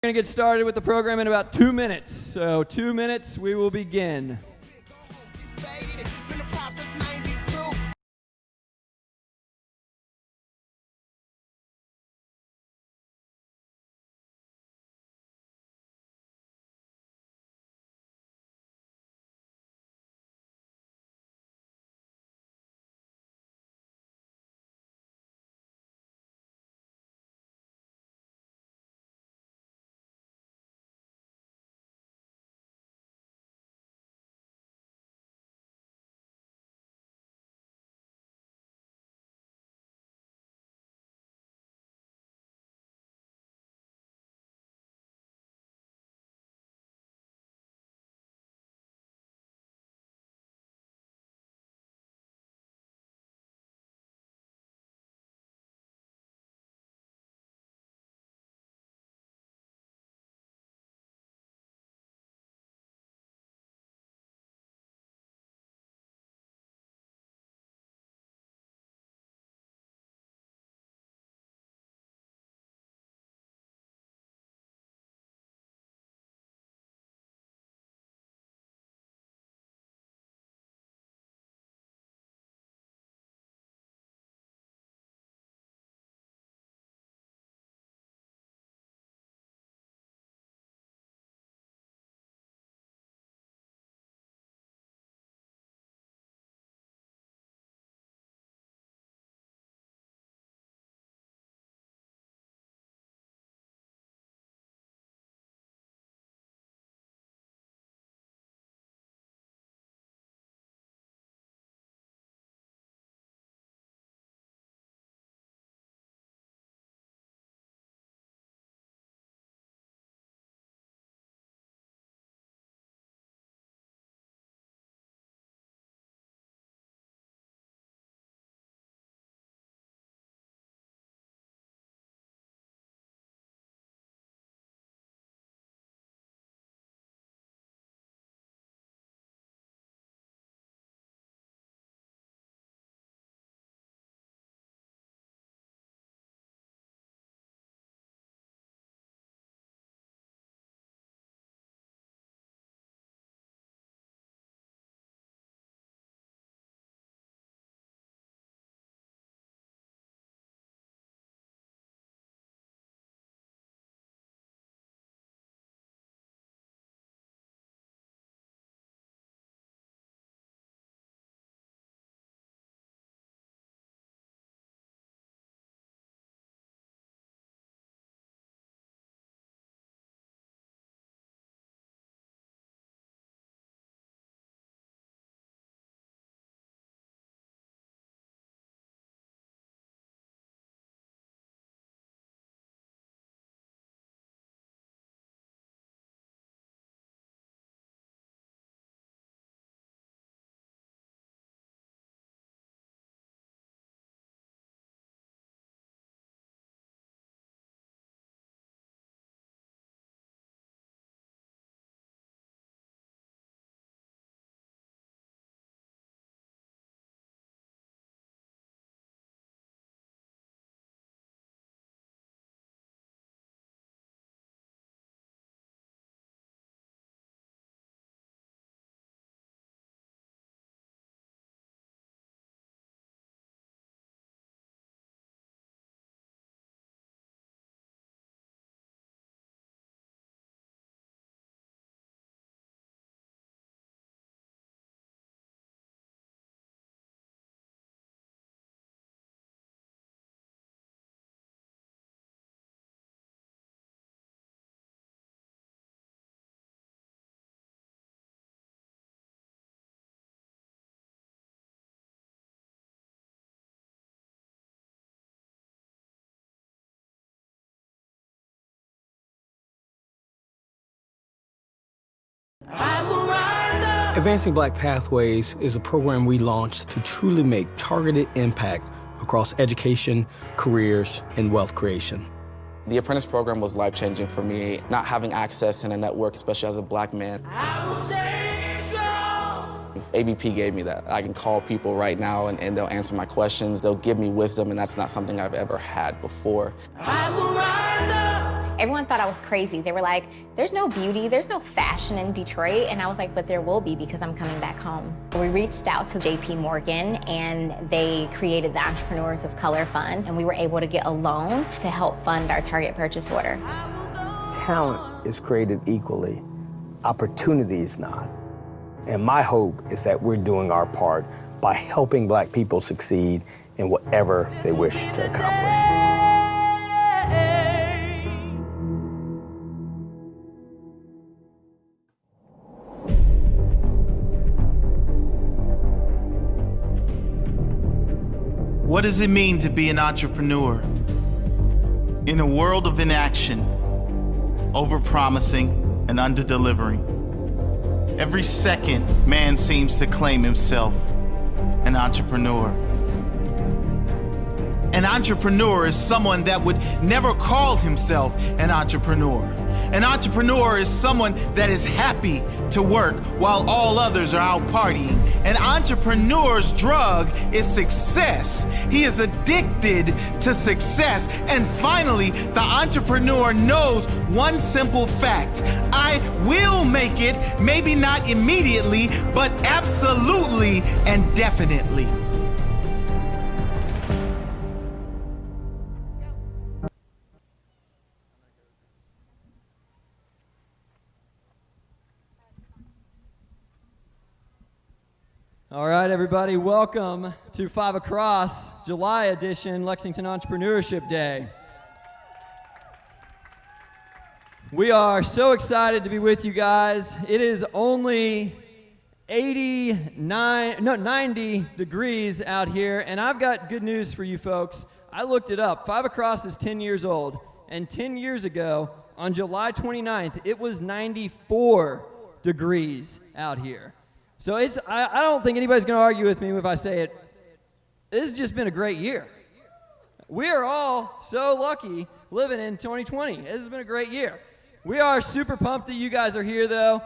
We're going to get started with the program in about 2 minutes. So 2 minutes, we will begin. Advancing Black Pathways is a program we launched to truly make targeted impact across education, careers, and wealth creation. The apprentice program was life-changing for me, not having access and a network, especially as a Black man. ABP gave me that. I can call people right now and they'll answer my questions. They'll give me wisdom, and that's not something I've ever had before. Everyone thought I was crazy. They were like, there's no beauty, there's no fashion in Detroit. And I was like, but there will be because I'm coming back home. We reached out to JP Morgan and they created the Entrepreneurs of Color Fund, and we were able to get a loan to help fund our target purchase order. Talent is created equally, opportunity is not. And my hope is that we're doing our part by helping Black people succeed in whatever they wish to accomplish. What does it mean to be an entrepreneur? In a world of inaction, over-promising and under-delivering, every second man seems to claim himself an entrepreneur. An entrepreneur is someone that would never call himself an entrepreneur. An entrepreneur is someone that is happy to work while all others are out partying. An entrepreneur's drug is success. He is addicted to success. And finally, the entrepreneur knows one simple fact: I will make it, maybe not immediately, but absolutely and definitely. All right, everybody, welcome to 5 Across, July edition, Lexington Entrepreneurship Day. We are so excited to be with you guys. It is only 90 degrees out here, and I've got good news for you folks. I looked it up. 5 Across is 10 years old, and 10 years ago, on July 29th, it was 94 degrees out here. So I don't think anybody's going to argue with me if I say it. This has just been a great year. We are all so lucky living in 2020. This has been a great year. We are super pumped that you guys are here, though.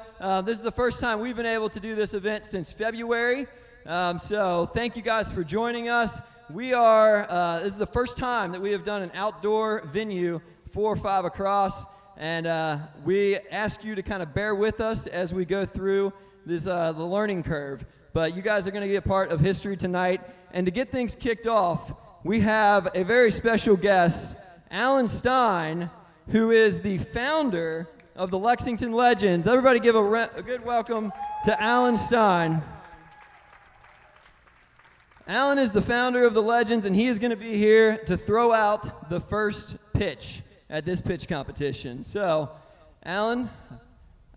This is the first time we've been able to do this event since February. So thank you guys for joining us. This is the first time that we have done an outdoor venue for 5 Across. And we ask you to kind of bear with us as we go through this the learning curve. But you guys are going to be a part of history tonight. And to get things kicked off, we have a very special guest, Alan Stein, who is the founder of the Lexington Legends. Everybody give a good welcome to Alan Stein. Alan is the founder of the Legends, and he is going to be here to throw out the first pitch at this pitch competition. So, Alan,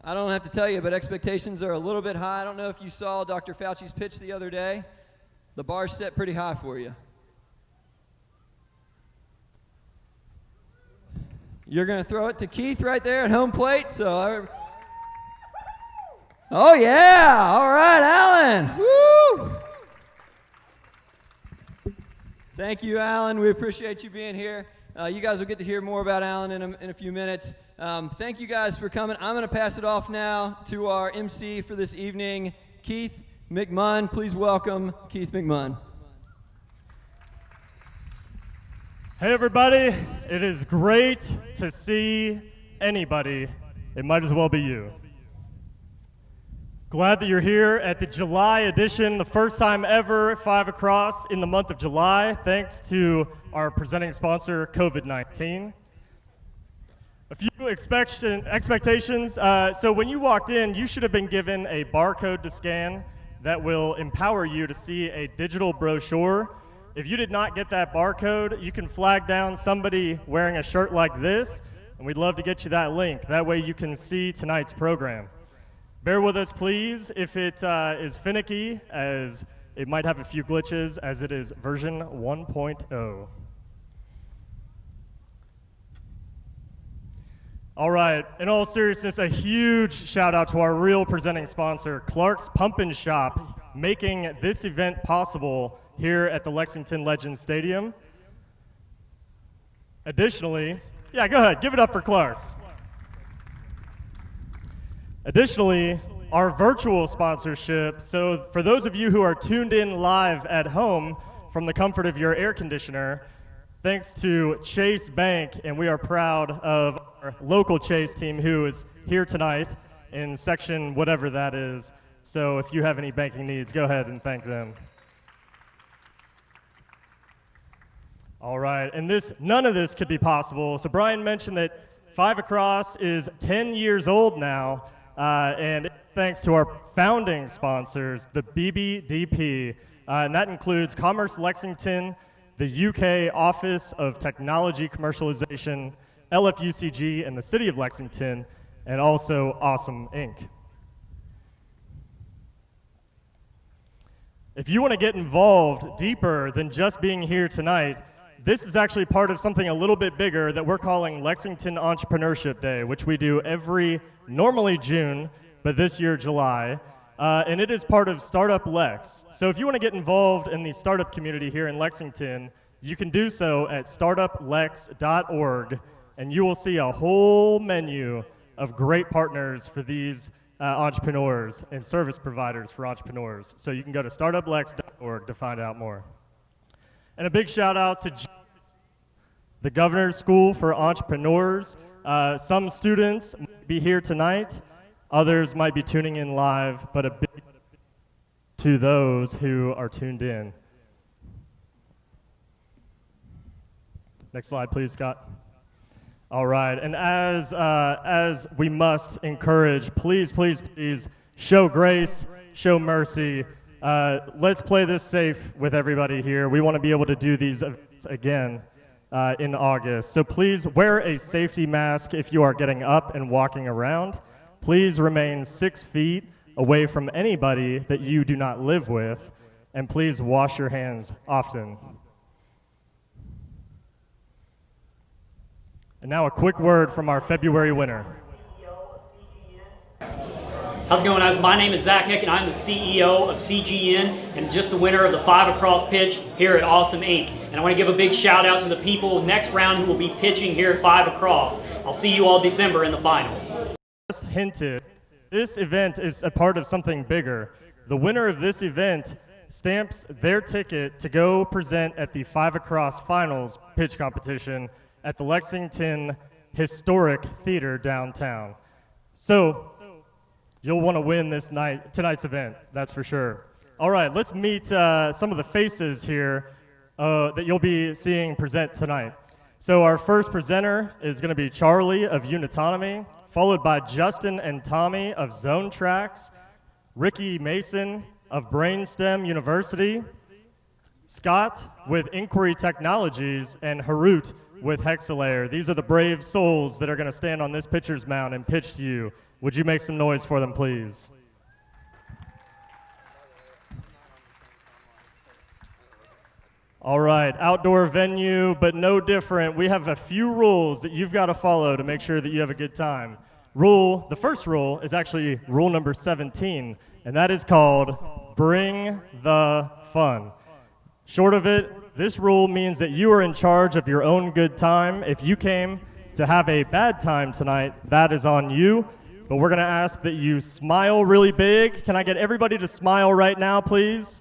I don't have to tell you, but expectations are a little bit high. I don't know if you saw Dr. Fauci's pitch the other day. The bar's set pretty high for you. You're going to throw it to Keith right there at home plate. Oh, yeah. All right, Alan. Woo! Thank you, Alan. We appreciate you being here. You guys will get to hear more about Alan in a few minutes. Thank you guys for coming. I'm going to pass it off now to our MC for this evening, Keith McMunn. Please welcome Keith McMunn. Hey everybody, it is great to see anybody. It might as well be you. Glad that you're here at the July edition, the first time ever at 5 Across in the month of July, thanks to our presenting sponsor, COVID-19. A few expectations. So when you walked in, you should have been given a barcode to scan that will empower you to see a digital brochure. If you did not get that barcode, you can flag down somebody wearing a shirt like this, and we'd love to get you that link. That way you can see tonight's program. Bear with us, please, if it is finicky, as it might have a few glitches, as it is version 1.0. All right, in all seriousness, a huge shout out to our real presenting sponsor, Clark's Pump and Shop, making this event possible here at the Lexington Legends Stadium. Additionally, yeah, go ahead, give it up for Clark's. Additionally, our virtual sponsorship, so for those of you who are tuned in live at home from the comfort of your air conditioner, Thanks to Chase Bank, and we are proud of our local Chase team who is here tonight in section whatever that is. So if you have any banking needs, go ahead and thank them. All right, and none of this could be possible. So Brian mentioned that 5 Across is 10 years old now, and thanks to our founding sponsors, the BBDP, and that includes Commerce Lexington, the UK Office of Technology Commercialization, LFUCG, and the City of Lexington, and also Awesome Inc. If you want to get involved deeper than just being here tonight, this is actually part of something a little bit bigger that we're calling Lexington Entrepreneurship Day, which we do normally June, but this year July, and it is part of Startup Lex. So if you want to get involved in the startup community here in Lexington, you can do so at startuplex.org, and you will see a whole menu of great partners for these entrepreneurs and service providers for entrepreneurs. So you can go to startuplex.org to find out more. And a big shout out to the Governor's School for Entrepreneurs. Some students might be here tonight, others might be tuning in live, but a big to those who are tuned in. Next slide, please, Scott. All right, and as we must encourage, please, please, please show grace, show mercy. Let's play this safe with everybody here. We want to be able to do these events again in August. So please wear a safety mask if you are getting up and walking around. Please remain 6 feet away from anybody that you do not live with, and please wash your hands often. And now a quick word from our February winner. How's it going, guys? My name is Zach Hick, and I'm the CEO of CGN and just the winner of the 5 Across pitch here at Awesome Inc. And I want to give a big shout out to the people next round who will be pitching here at 5 Across. I'll see you all December in the finals. Just hinted, this event is a part of something bigger. The winner of this event stamps their ticket to go present at the 5 Across Finals pitch competition at the Lexington Historic Theater downtown. So you'll want to win tonight's event, that's for sure. All right, let's meet some of the faces here that you'll be seeing present tonight. So our first presenter is going to be Charlie of Unitonomy, followed by Justin and Tommy of Zone Tracks, Ricky Mason of Brainstem University, Scott with Inquiry Technologies, and Harut with Hexalayer. These are the brave souls that are going to stand on this pitcher's mound and pitch to you. Would you make some noise for them, please? All right, outdoor venue, but no different. We have a few rules that you've got to follow to make sure that you have a good time. The first rule is actually rule number 17, and that is called Bring the Fun. Short of it, this rule means that you are in charge of your own good time. If you came to have a bad time tonight, that is on you. But we're going to ask that you smile really big. Can I get everybody to smile right now, please?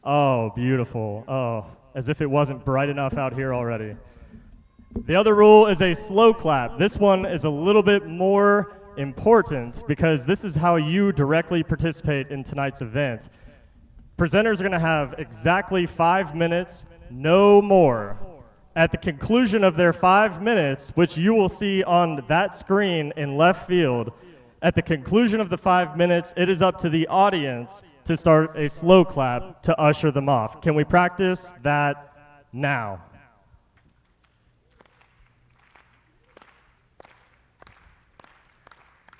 Oh, beautiful. Oh, as if it wasn't bright enough out here already. The other rule is a slow clap. This one is a little bit more important because this is how you directly participate in tonight's event. Presenters are going to have exactly 5 minutes, no more. At the conclusion of their 5 minutes, which you will see on that screen in left field, at the conclusion of the 5 minutes, it is up to the audience to start a slow clap to usher them off. Can we practice that now?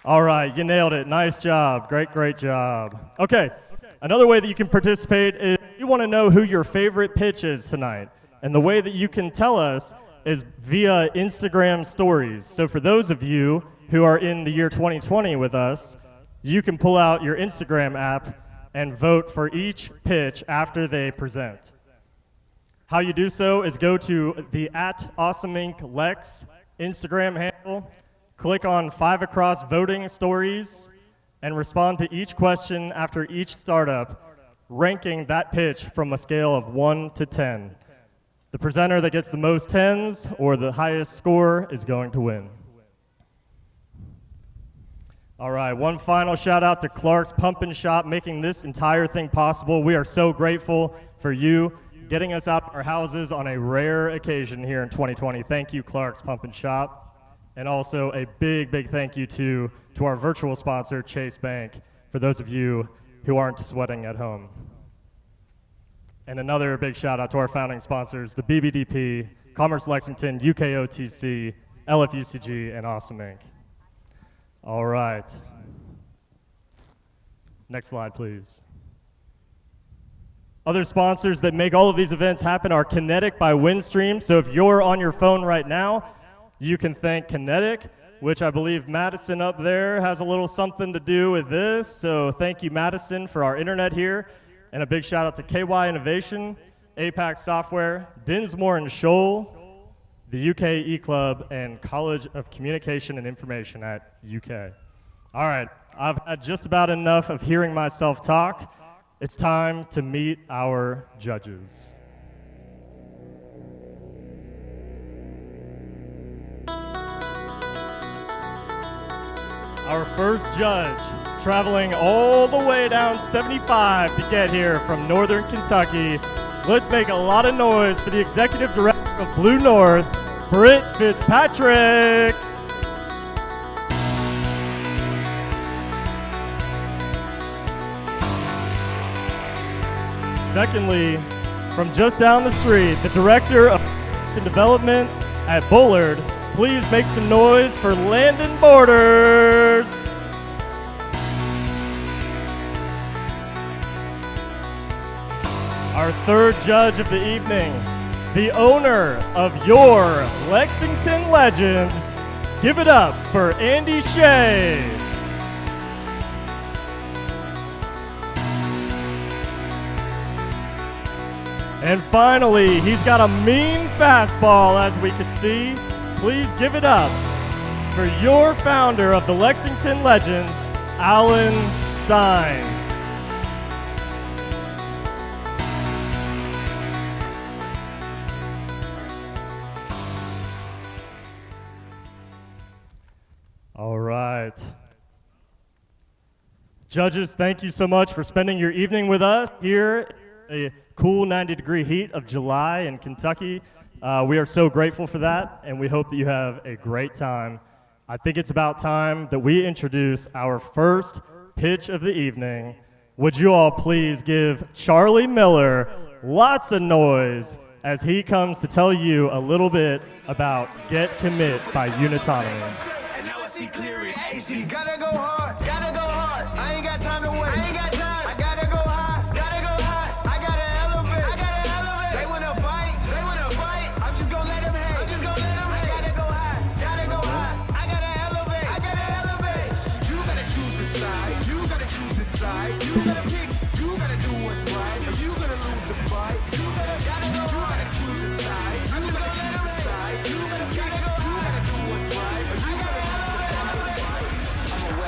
All right, you nailed it. Nice job. Great job. Okay, another way that you can participate is you want to know who your favorite pitch is tonight. And the way that you can tell us is via Instagram stories. So for those of you who are in the year 2020 with us, you can pull out your Instagram app and vote for each pitch after they present. How you do so is go to the @AwesomeIncLex Instagram handle, click on 5 Across voting stories, and respond to each question after each startup, ranking that pitch from a scale of 1 to 10. The presenter that gets the most 10s or the highest score is going to win. All right, one final shout out to Clark's Pump and Shop making this entire thing possible. We are so grateful for you getting us out of our houses on a rare occasion here in 2020. Thank you, Clark's Pump and Shop. And also a big, big thank you to our virtual sponsor, Chase Bank, for those of you who aren't sweating at home. And another big shout out to our founding sponsors, the BBDP, Commerce Lexington, UKOTC, LFUCG, and Awesome Inc. All right. Next slide, please. Other sponsors that make all of these events happen are Kinetic by Windstream. So if you're on your phone right now, you can thank Kinetic, which I believe Madison up there has a little something to do with this. So thank you, Madison, for our internet here. And a big shout out to KY Innovation, APAC Software, Dinsmore and Scholl, the UK E-Club, and College of Communication and Information at UK. All right, I've had just about enough of hearing myself talk. It's time to meet our judges. Our first judge, traveling all the way down 75 to get here from Northern Kentucky. Let's make a lot of noise for the Executive Director of Blue North, Britt Fitzpatrick. Secondly, from just down the street, the Director of Development at Bullard. Please make some noise for Landon Borders. Our third judge of the evening, the owner of your Lexington Legends. Give it up for Andy Shea. And finally, he's got a mean fastball, as we can see. Please give it up for your founder of the Lexington Legends, Alan Stein. All right. Judges, thank you so much for spending your evening with us here in a cool 90-degree heat of July in Kentucky. We are so grateful for that, and we hope that you have a great time. I think it's about time that we introduce our first pitch of the evening. Would you all please give Charlie Miller lots of noise as he comes to tell you a little bit about Get Commit by Unitonomy. See clear in HD. Gotta go hard, I ain't got time to waste. I gotta go high, I gotta elevate. They wanna fight, I'm just gonna let them hate. I gotta go high, I gotta elevate. You gotta choose a side, you gotta pick, you gotta do what's right. Or you gonna lose the fight. You gotta choose a side, you gotta pick, you gotta do what's right. Or you gotta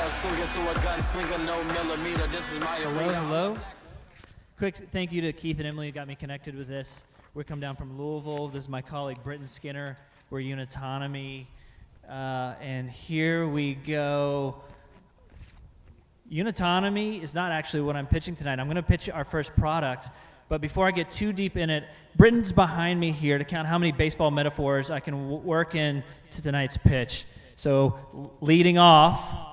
slinger, so a gunslinger, no millimeter. This is my arena. Hello. Quick thank you to Keith and Emily who got me connected with this. We come down from Louisville. This is my colleague Britton Skinner. We're Unitonomy. And here we go. Unitonomy is not actually what I'm pitching tonight. I'm going to pitch our first product. But before I get too deep in it, Britton's behind me here to count how many baseball metaphors I can work in to tonight's pitch. So leading off,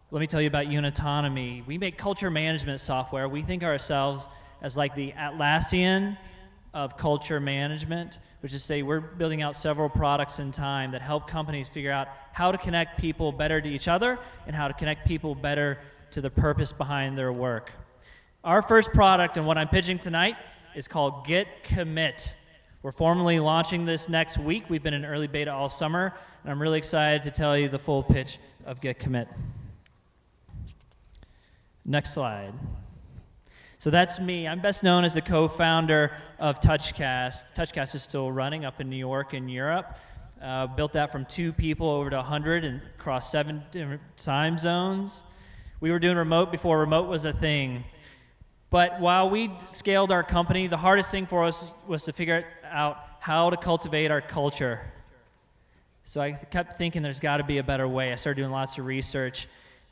let me tell you about Unitonomy. We make culture management software. We think of ourselves as like the Atlassian of culture management, which is to say we're building out several products in time that help companies figure out how to connect people better to each other and how to connect people better to the purpose behind their work. Our first product and what I'm pitching tonight is called Get Commit. We're formally launching this next week. We've been in early beta all summer, and I'm really excited to tell you the full pitch of Get Commit. Next slide. So that's me. I'm best known as the co-founder of TouchCast. TouchCast is still running up in New York and Europe. Built that from 2 people over to 100 and across 7 different time zones. We were doing remote before remote was a thing. But while we scaled our company, the hardest thing for us was to figure out how to cultivate our culture. So I kept thinking there's got to be a better way. I started doing lots of research.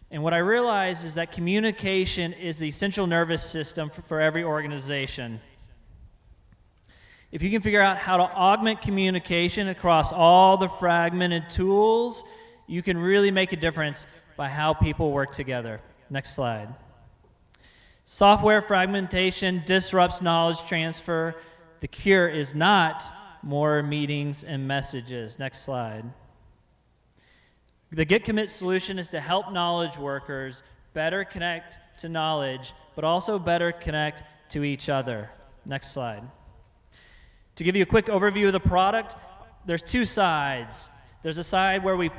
And what I realized is that communication is the central nervous system for every organization. If you can figure out how to augment communication across all the fragmented tools, you can really make a difference by how people work together. Next slide. Software fragmentation disrupts knowledge transfer. The cure is not more meetings and messages. Next slide. The Get Commit solution is to help knowledge workers better connect to knowledge, but also better connect to each other. Next slide. To give you a quick overview of the product, there's two sides. There's a side where we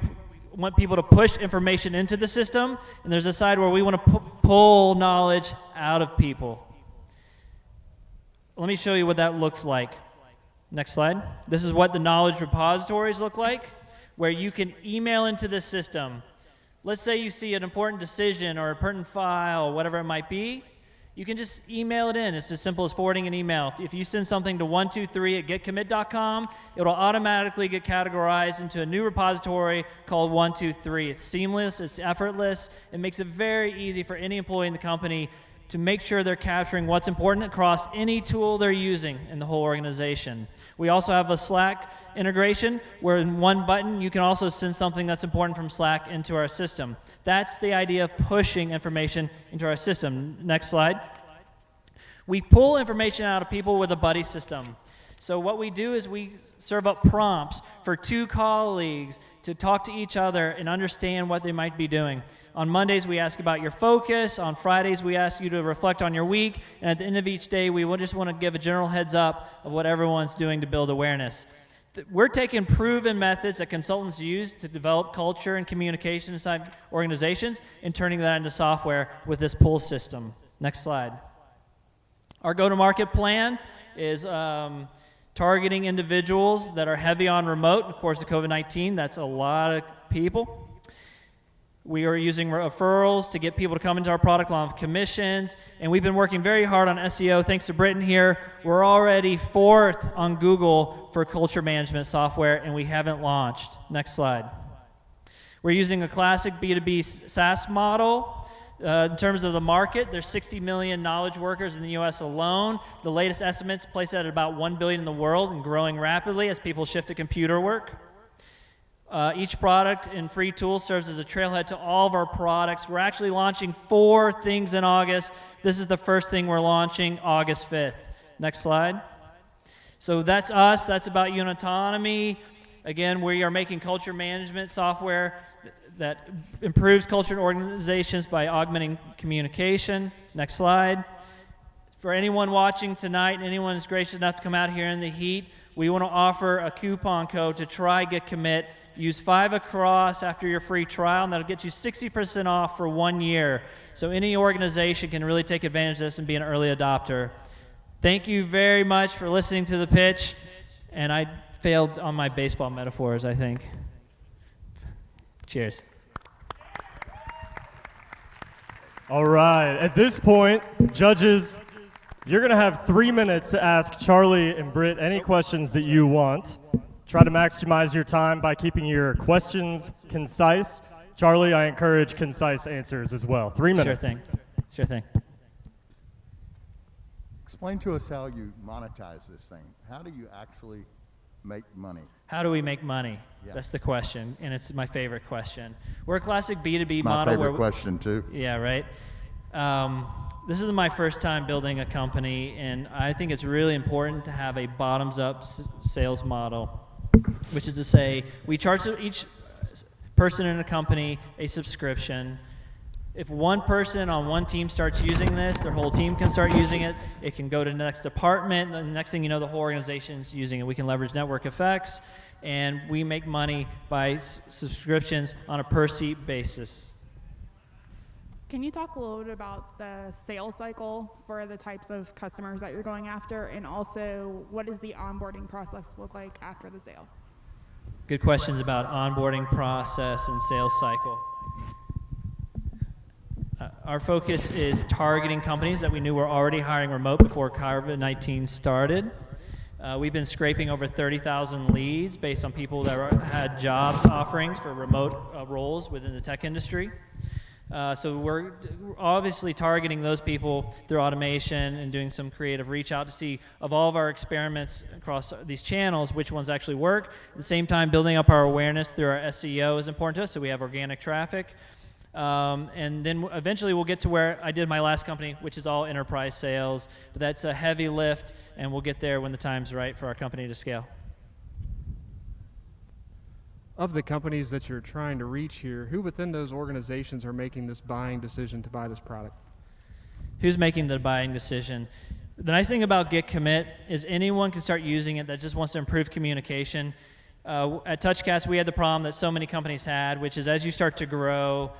want people to push information into the system, and there's a side where we want to pull knowledge out of people. Let me show you what that looks like. Next slide. This is what the knowledge repositories look like, where you can email into the system. Let's say you see an important decision or a important file, whatever it might be. You can just email it in. It's as simple as forwarding an email. If you send something to 123@getcommit.com, it'll automatically get categorized into a new repository called 123. It's seamless, it's effortless. It makes it very easy for any employee in the company to make sure they're capturing what's important across any tool they're using in the whole organization. We also have a Slack integration where in one button you can also send something that's important from Slack into our system. That's the idea of pushing information into our system. Next slide. We pull information out of people with a buddy system. So what we do is we serve up prompts for two colleagues to talk to each other and understand what they might be doing. On Mondays, we ask about your focus. On Fridays, we ask you to reflect on your week. And at the end of each day, we will just want to give a general heads up of what everyone's doing to build awareness. We're taking proven methods that consultants use to develop culture and communication inside organizations and turning that into software with this pull system. Next slide. Our go-to-market plan is targeting individuals that are heavy on remote. Of course, the COVID-19, that's a lot of people. We are using referrals to get people to come into our product line of commissions, and we've been working very hard on SEO. Thanks to Britton here, we're already 4th on Google for culture management software, and we haven't launched. Next slide. We're using a classic B2B SaaS model. In terms of the market, there's 60 million knowledge workers in the US alone. The latest estimates place that at about 1 billion in the world and growing rapidly as people shift to computer work. Each product and free tool serves as a trailhead to all of our products. We're actually launching 4 things in August. This is the first thing we're launching August 5th. Next slide. So that's us. That's about you and autonomy. Again, we are making culture management software that improves culture in organizations by augmenting communication. Next slide. For anyone watching tonight, anyone who's gracious enough to come out here in the heat, we want to offer a coupon code to try Get Commit. Use 5 across after your free trial, and that'll get you 60% off for 1 year. So any organization can really take advantage of this and be an early adopter. Thank you very much for listening to the pitch, and I failed on my baseball metaphors, I think. Cheers. All right, at this point, judges, you're going to have 3 minutes to ask Charlie and Britt any questions that you want. Try to maximize your time by keeping your questions concise. Charlie, I encourage concise answers as well. 3 minutes. Sure thing. Sure thing. Explain to us how you monetize this thing. How do you actually make money? How do we make money? Yeah. That's the question, and it's my favorite question. We're a classic B2B It's model. my favorite question, too. Yeah, right. This is my first time building a company, and I think it's really important to have a bottoms-up sales model, which is to say we charge each person in a company a subscription. If one person on one team starts using this, their whole team can start using it. It can go to the next department, and the next thing you know, the whole organization is using it. We can leverage network effects, and we make money by subscriptions on a per-seat basis. Can you talk a little bit about the sales cycle for the types of customers that you're going after, and also what does the onboarding process look like after the sale? Good questions about onboarding process and sales cycle. Our focus is targeting companies that we knew were already hiring remote before COVID-19 started. We've been scraping over 30,000 leads based on people that had jobs offerings for remote roles within the tech industry. So we're obviously targeting those people through automation and doing some creative reach out to see of all of our experiments across these channels, which ones actually work. At the same time, building up our awareness through our SEO is important to us, so we have organic traffic. And then eventually we'll get to where I did my last company, which is all enterprise sales. But that's a heavy lift, and we'll get there when the time's right for our company to scale. Of the companies that you're trying to reach here, who within those organizations are making this buying decision to buy this product? Who's making the buying decision? The nice thing about Git Commit is anyone can start using it that just wants to improve communication. At TouchCast, we had the problem that so many companies had, which is as you start to grow,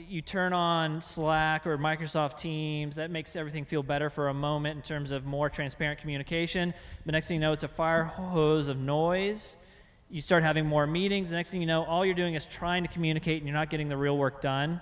you turn on Slack or Microsoft Teams. That makes everything feel better for a moment in terms of more transparent communication. But next thing you know, it's a fire hose of noise. You start having more meetings. The next thing you know, all you're doing is trying to communicate and you're not getting the real work done.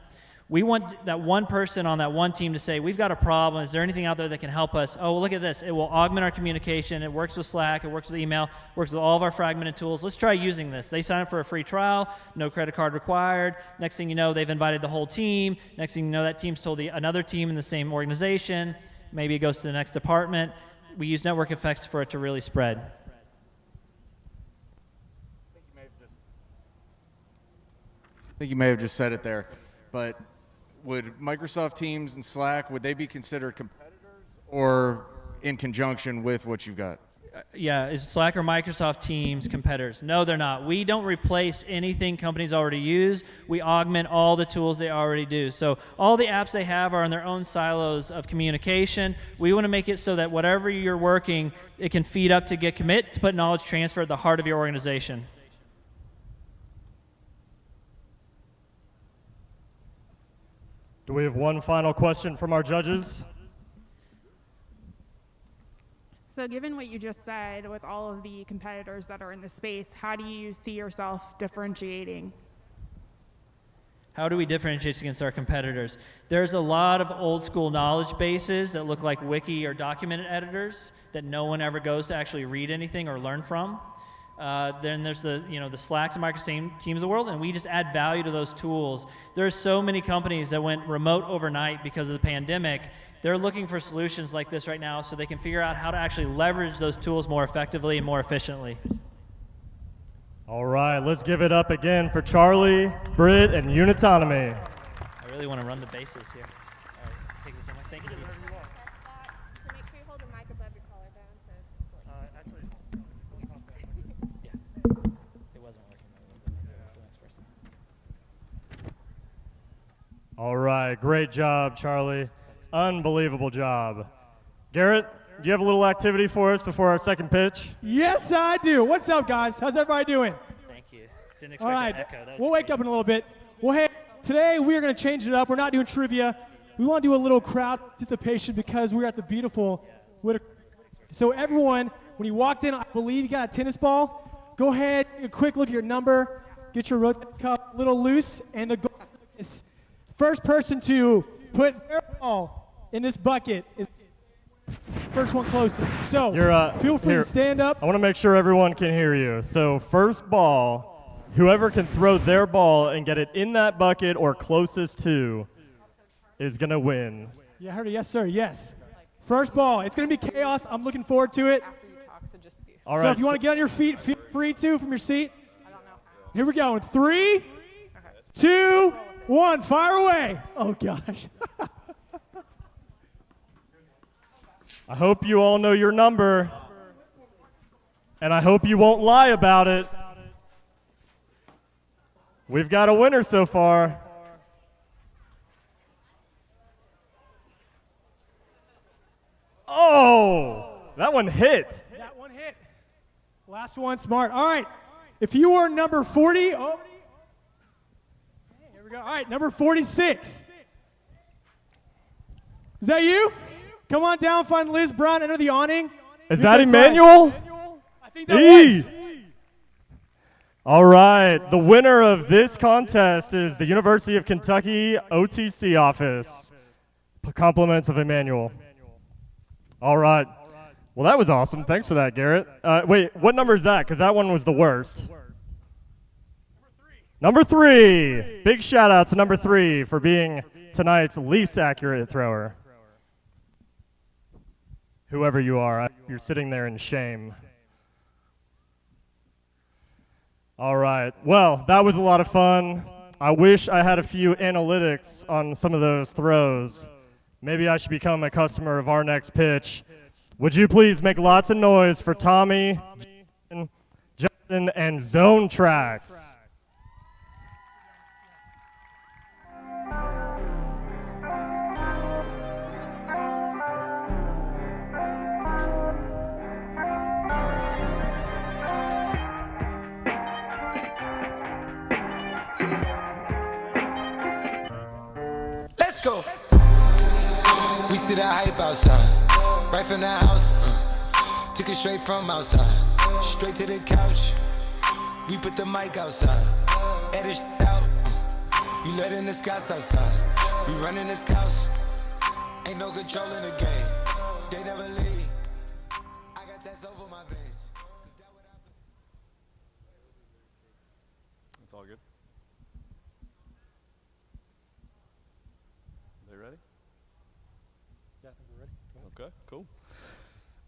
We want that one person on that one team to say, we've got a problem. Is there anything out there that can help us? Oh, well, look at this. It will augment our communication. It works with Slack. It works with email. It works with all of our fragmented tools. Let's try using this. They sign up for a free trial. No credit card required. Next thing you know, they've invited the whole team. Next thing you know, that team's told another team in the same organization. Maybe it goes to the next department. We use network effects for it to really spread. I think you may have just said it there, but would Microsoft Teams and Slack, would they be considered competitors or in conjunction with what you've got? Yeah, is Slack or Microsoft Teams competitors? No, they're not. We don't replace anything companies already use. We augment all the tools they already do. So all the apps they have are in their own silos of communication. We want to make it so that whatever you're working, it can feed up to Git Commit to put knowledge transfer at the heart of your organization. Do we have one final question from our judges? So given what you just said, with all of the competitors that are in the space, how do you see yourself differentiating? How do we differentiate against our competitors? There's a lot of old school knowledge bases that look like wiki or document editors that no one ever goes to actually read anything or learn from. Then there's the Slacks and Microsoft Teams of the world, and we just add value to those tools. There's so many companies that went remote overnight because of the pandemic. They're looking for solutions like this right now so they can figure out how to actually leverage those tools more effectively and more efficiently. All right, let's give it up again for Charlie, Britt, and Unitonomy. I really want to run the bases here. All right, take this in. Thank you. To make sure you hold the mic above your collarbone. Actually, it wasn't working. all right, great job, Charlie. Unbelievable job. Garrett, do you have a little activity for us before our second pitch? Yes, I do. What's up, guys? How's everybody doing? Thank you. Didn't expect All right, an echo. That was we'll wake up in a little bit. Well, hey, today we are going to change it up. We're not doing trivia. We want to do a little crowd participation because we're at the beautiful Whitaker. So everyone, when you walked in, I believe you got a tennis ball. Go ahead, take a quick look at your number, get your rotating cup a little loose, and the goal is first person to put their ball in this bucket is first one closest. So feel free to stand up. I want to make sure everyone can hear you. So first ball, whoever can throw their ball and get it in that bucket or closest to is going to win. Yeah, I heard it. Yes, sir. Yes. First ball. It's going to be chaos. I'm looking forward to it. All so right, if you want to get on your feet, feel free to from your seat. Here we go. 3, 2, 1. Fire away. Oh, gosh. I hope you all know your number, and I hope you won't lie about it. We've got a winner so far. Oh, that one hit. That one hit. Last one, smart. All right. If you were number 40, here we go. All right, number 46. Is that you? Come on down, find Liz Brown under the awning. Is that Emmanuel? I think that was. All right, the winner of this contest is the University of Kentucky OTC office. Compliments of Emmanuel. All right, Well, that was awesome. Thanks for that, Garrett. Wait, what number is that? Because that one was the worst. Number 3. Big shout out to number 3 for being tonight's least accurate thrower. Whoever you are, you're sitting there in shame. All right. Well, that was a lot of fun. I wish I had a few analytics on some of those throws. Maybe I should become a customer of our next pitch. Would you please make lots of noise for Tommy, Justin, and Zone Tracks? Let's go. We see that hype outside, right from the house. Took it straight from outside, straight to the couch. We put the mic outside, edit out. You letting the scouts outside, we running the scouts. Ain't no control in the game, they never leave. I got tats over my veins. It's all good. They ready? Yeah, I think we're ready. Okay, cool.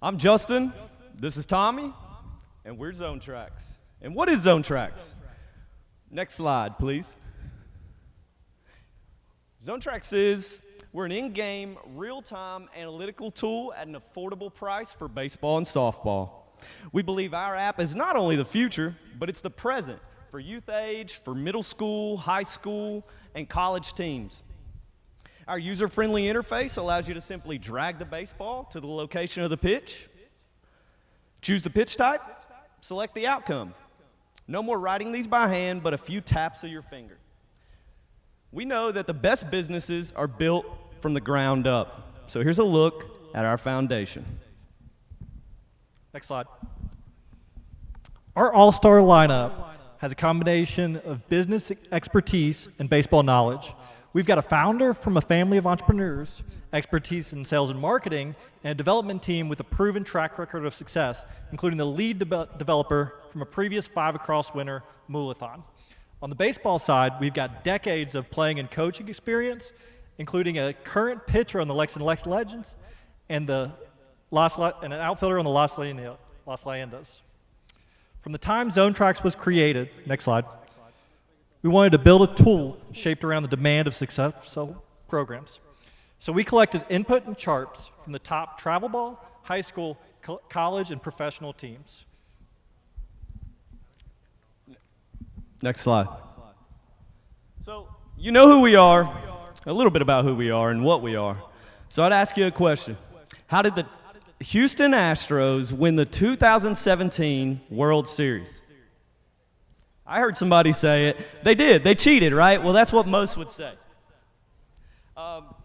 I'm Justin, this is Tommy, and we're Zone Tracks. And what is Zone Tracks? Next slide, please. Zone Tracks is, we're an in-game, real-time analytical tool at an affordable price for baseball and softball. We believe our app is not only the future, but it's the present for youth age, for middle school, high school, and college teams. Our user-friendly interface allows you to simply drag the baseball to the location of the pitch, choose the pitch type, select the outcome. No more writing these by hand, but a few taps of your finger. We know that the best businesses are built from the ground up. So here's a look at our foundation. Next slide. Our all-star lineup has a combination of business expertise and baseball knowledge. We've got a founder from a family of entrepreneurs, expertise in sales and marketing, and a development team with a proven track record of success, including the lead developer from a previous 5 Across winner, Moolathon. On the baseball side, we've got decades of playing and coaching experience, including a current pitcher on the Lexington Legends and an outfielder on the Las Leyendas. From the time Zone Tracks was created, next slide, we wanted to build a tool shaped around the demand of successful programs. So we collected input and charts from the top travel ball, high school, college, and professional teams. Next slide. So you know who we are, a little bit about who we are and what we are. So I'd ask you a question. How did the Houston Astros win the 2017 World Series? I heard somebody say it. They did. They cheated, right? Well, that's what most would say. Well,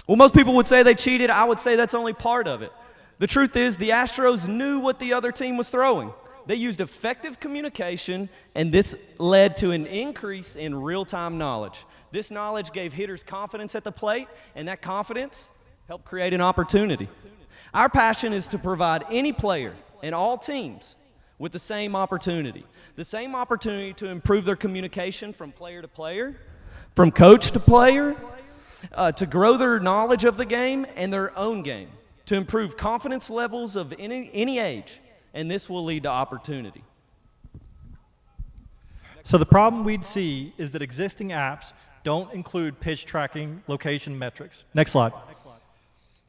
most people would say they cheated. I would say that's only part of it. The truth is the Astros knew what the other team was throwing. They used effective communication, and this led to an increase in real-time knowledge. This knowledge gave hitters confidence at the plate, and that confidence helped create an opportunity. Our passion is to provide any player and all teams with the same opportunity to improve their communication from player to player, from coach to player, to grow their knowledge of the game and their own game, to improve confidence levels of any age, and this will lead to opportunity. So the problem we'd see is that existing apps don't include pitch tracking location metrics. Next slide.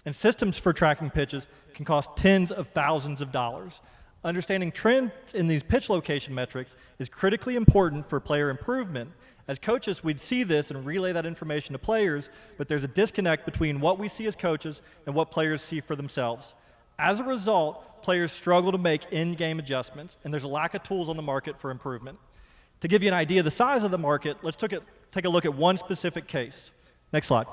And systems for tracking pitches can cost tens of thousands of dollars. Understanding trends in these pitch location metrics is critically important for player improvement. As coaches, we'd see this and relay that information to players, but there's a disconnect between what we see as coaches and what players see for themselves. As a result, players struggle to make in-game adjustments, and there's a lack of tools on the market for improvement. To give you an idea of the size of the market, let's take a look at one specific case. Next slide.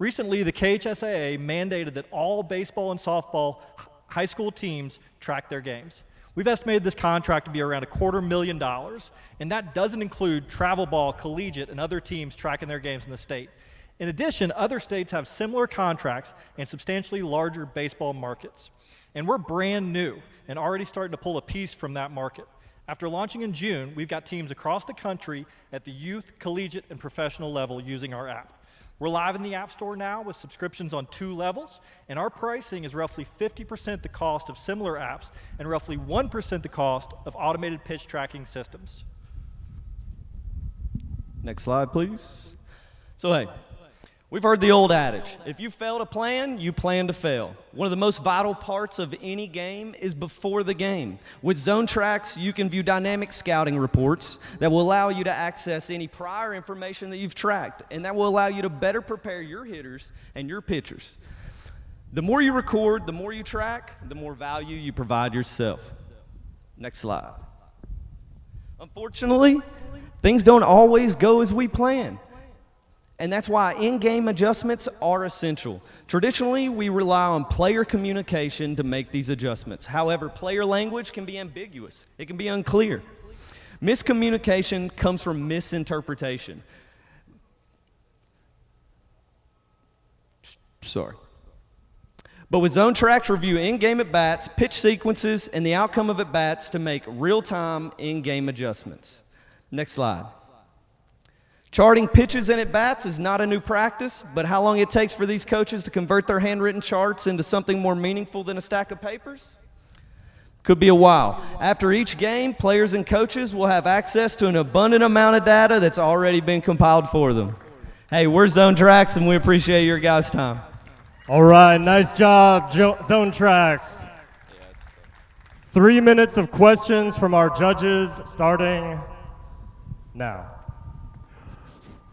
Recently, the KHSAA mandated that all baseball and softball high school teams track their games. We've estimated this contract to be around $250,000, and that doesn't include travel ball, collegiate, and other teams tracking their games in the state. In addition, other states have similar contracts and substantially larger baseball markets. And we're brand new and already starting to pull a piece from that market. After launching in June, we've got teams across the country at the youth, collegiate, and professional level using our app. We're live in the App Store now with subscriptions on 2 levels, and our pricing is roughly 50% the cost of similar apps and roughly 1% the cost of automated pitch tracking systems. Next slide, please. So, hey, we've heard the old adage, if you fail to plan, you plan to fail. One of the most vital parts of any game is before the game. With Zone Tracks, you can view dynamic scouting reports that will allow you to access any prior information that you've tracked, and that will allow you to better prepare your hitters and your pitchers. The more you record, the more you track, the more value you provide yourself. Next slide. Unfortunately, things don't always go as we plan. And that's why in-game adjustments are essential. Traditionally, we rely on player communication to make these adjustments. However, player language can be ambiguous. It can be unclear. Miscommunication comes from misinterpretation. Sorry. But with Zone Tracks, review in-game at-bats, pitch sequences, and the outcome of at-bats to make real-time in-game adjustments. Next slide. Charting pitches and at-bats is not a new practice, but how long it takes for these coaches to convert their handwritten charts into something more meaningful than a stack of papers? Could be a while. After each game, players and coaches will have access to an abundant amount of data that's already been compiled for them. Hey, we're Zone Tracks, and we appreciate your guys' time. All right, nice job, Zone Tracks. 3 minutes of questions from our judges starting now.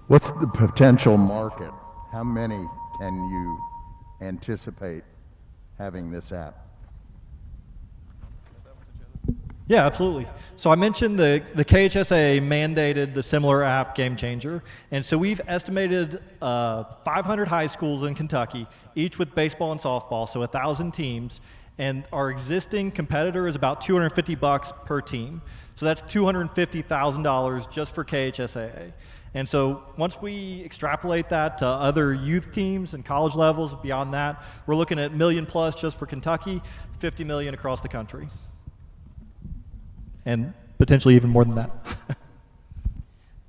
What's the potential market? How many can you anticipate having this app? Yeah, absolutely. So I mentioned the KHSAA mandated the similar app Game Changer, and so we've estimated 500 high schools in Kentucky, each with baseball and softball, so 1,000 teams, and our existing competitor is about $250 per team. So that's $250,000 just for KHSAA. And so once we extrapolate that to other youth teams and college levels beyond that, we're looking at $1 million plus just for Kentucky, $50 million across the country. And potentially even more than that.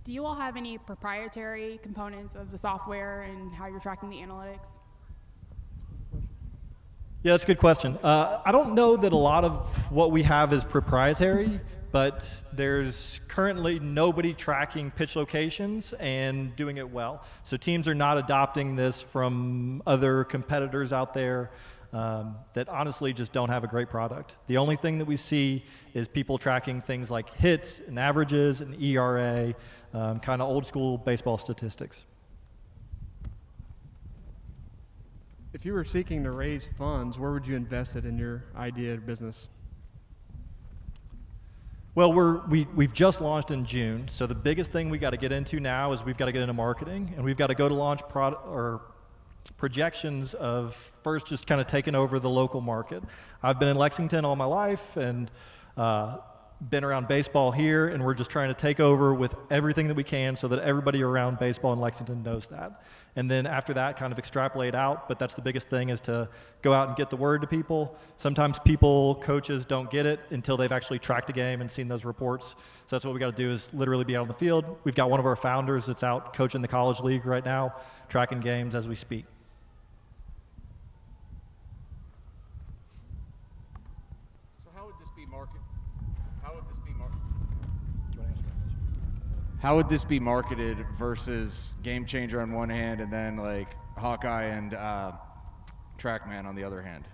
Do you all have any proprietary components of the software and how you're tracking the analytics? Yeah, that's a good question. I don't know that a lot of what we have is proprietary, but there's currently nobody tracking pitch locations and doing it well. So teams are not adopting this from other competitors out there that honestly just don't have a great product. The only thing that we see is people tracking things like hits and averages and ERA, kind of old school baseball statistics. If you were seeking to raise funds, where would you invest it in your idea of business? Well, we've just launched in June, so the biggest thing we got to get into now is we've got to get into marketing, and we've got to go to launch projections of first just kind of taking over the local market. I've been in Lexington all my life and been around baseball here, and we're just trying to take over with everything that we can so that everybody around baseball in Lexington knows that. And then after that, kind of extrapolate out, but that's the biggest thing is to go out and get the word to people. Sometimes coaches don't get it until they've actually tracked a game and seen those reports. So that's what we got to do is literally be out on the field. We've got one of our founders that's out coaching the college league right now, tracking games as we speak. So how would this be marketed? How would this be marketed? How would this be marketed versus Game Changer on one hand and then like Hawkeye and TrackMan on the other hand?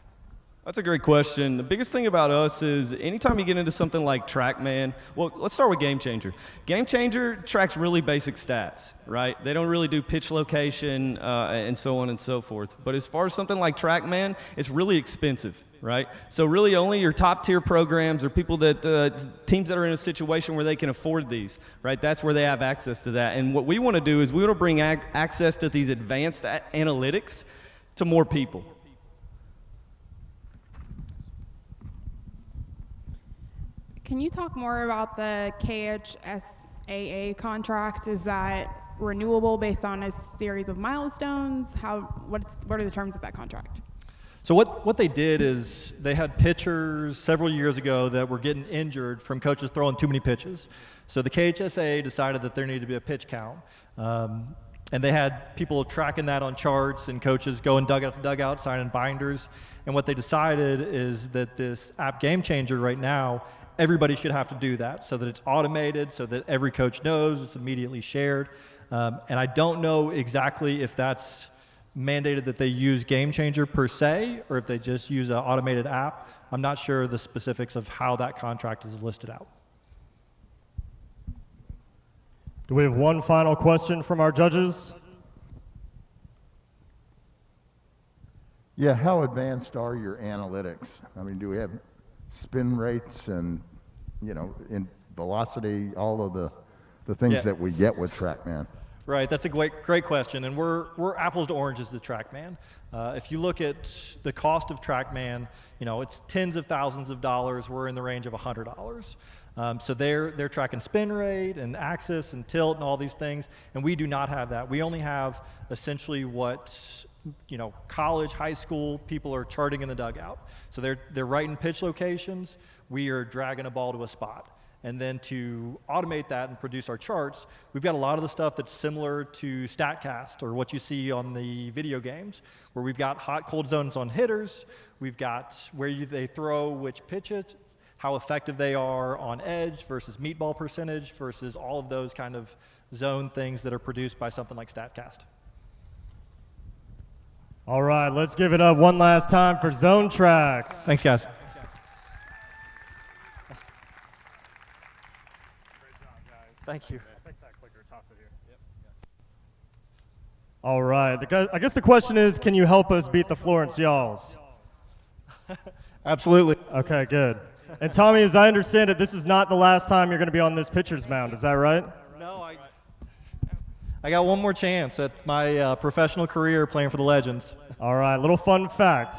That's a great question. The biggest thing about us is anytime you get into something like TrackMan, well, let's start with Game Changer. Game Changer tracks really basic stats, right? They don't really do pitch location and so on and so forth. But as far as something like TrackMan, it's really expensive, right? So really only your top tier programs or people that, teams that are in a situation where they can afford these, right? That's where they have access to that. And what we want to do is we want to bring access to these advanced analytics to more people. Can you talk more about the KHSAA contract? Is that renewable based on a series of milestones? What are the terms of that contract? So what they did is they had pitchers several years ago that were getting injured from coaches throwing too many pitches. So the KHSA decided that there needed to be a pitch count. And they had people tracking that on charts and coaches going dugout to dugout, signing binders. And what they decided is that this app Game Changer right now, everybody should have to do that so that it's automated, so that every coach knows, it's immediately shared. And I don't know exactly if that's mandated that they use Game Changer per se, or if they just use an automated app. I'm not sure the specifics of how that contract is listed out. Do we have one final question from our judges? Yeah, how advanced are your analytics? I mean, do we have spin rates and, in velocity, all of the things that we get with TrackMan? Right, that's a great question, and we're apples to oranges to TrackMan. If you look at the cost of TrackMan, it's tens of thousands of dollars. We're in the range of $100. So they're tracking spin rate and axis and tilt and all these things, and we do not have that. We only have essentially what college, high school people are charting in the dugout. So they're writing pitch locations. We are dragging a ball to a spot. And then to automate that and produce our charts, we've got a lot of the stuff that's similar to StatCast or what you see on the video games, where we've got hot, cold zones on hitters. We've got where they throw which pitches, how effective they are on edge versus meat ball percentage versus all of those kind of zone things that are produced by something like StatCast. All right, let's give it up one last time for Zone Tracks. Thanks, guys. Thank you. All right, I guess the question is, can you help us beat the Florence Y'alls? Absolutely. Okay, good. And Tommy, as I understand it, this is not the last time you're going to be on this pitcher's mound. Is that right? No, I got one more chance at my professional career playing for the Legends. All right, little fun fact.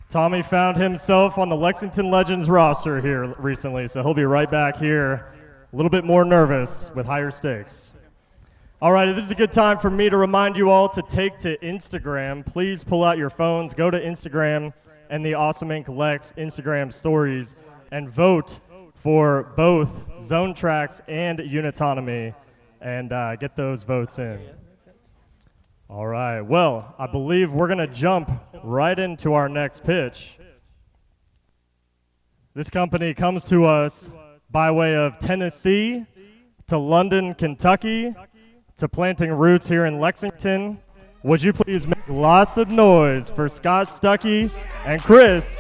Tommy found himself on the Lexington Legends roster here recently, so he'll be right back here, a little bit more nervous with higher stakes. All right, this is a good time for me to remind you all to take to Instagram. Please pull out your phones, go to Instagram and the Awesome Inc. Lex Instagram stories, and vote for both Zone Tracks and Unitonomy, and get those votes in. All right, well, I believe we're going to jump right into our next pitch. This company comes to us by way of Tennessee, to London, Kentucky, to planting roots here in Lexington. Would you please make lots of noise for Scott Stuckey and Chris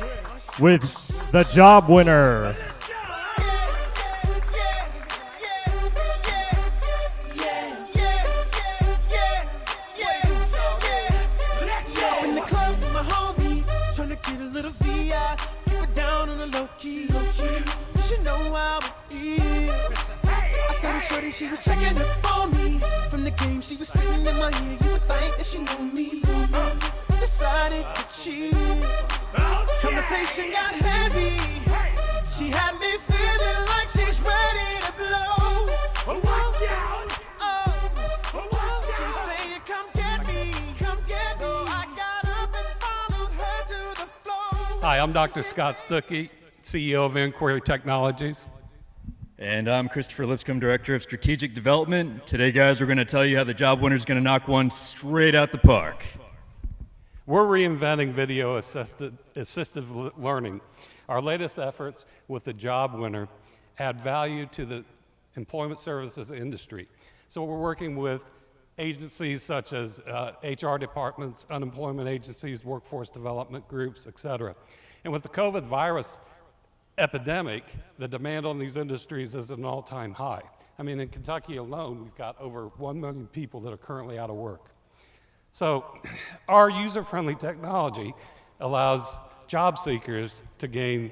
with the job winner. She was checking up on me from the game. She was spitting in my ear. You would think that she knew me. Decided to cheat. Conversation got heavy. She had me feeling like she's ready to blow. Watch out! She said, "Come get me, come get me." So I got up and followed her to the floor. Hi, I'm Dr. Scott Stuckey, CEO of Inquiry Technologies. And I'm Christopher Lipscomb, Director of Strategic Development. Today, guys, we're going to tell you how the job winner is going to knock one straight out the park. We're reinventing video assistive learning. Our latest efforts with the job winner add value to the employment services industry. So we're working with agencies such as HR departments, unemployment agencies, workforce development groups, et cetera. And with the COVID virus epidemic, the demand on these industries is at an all-time high. I mean, in Kentucky alone, we've got over 1 million people that are currently out of work. So our user-friendly technology allows job seekers to gain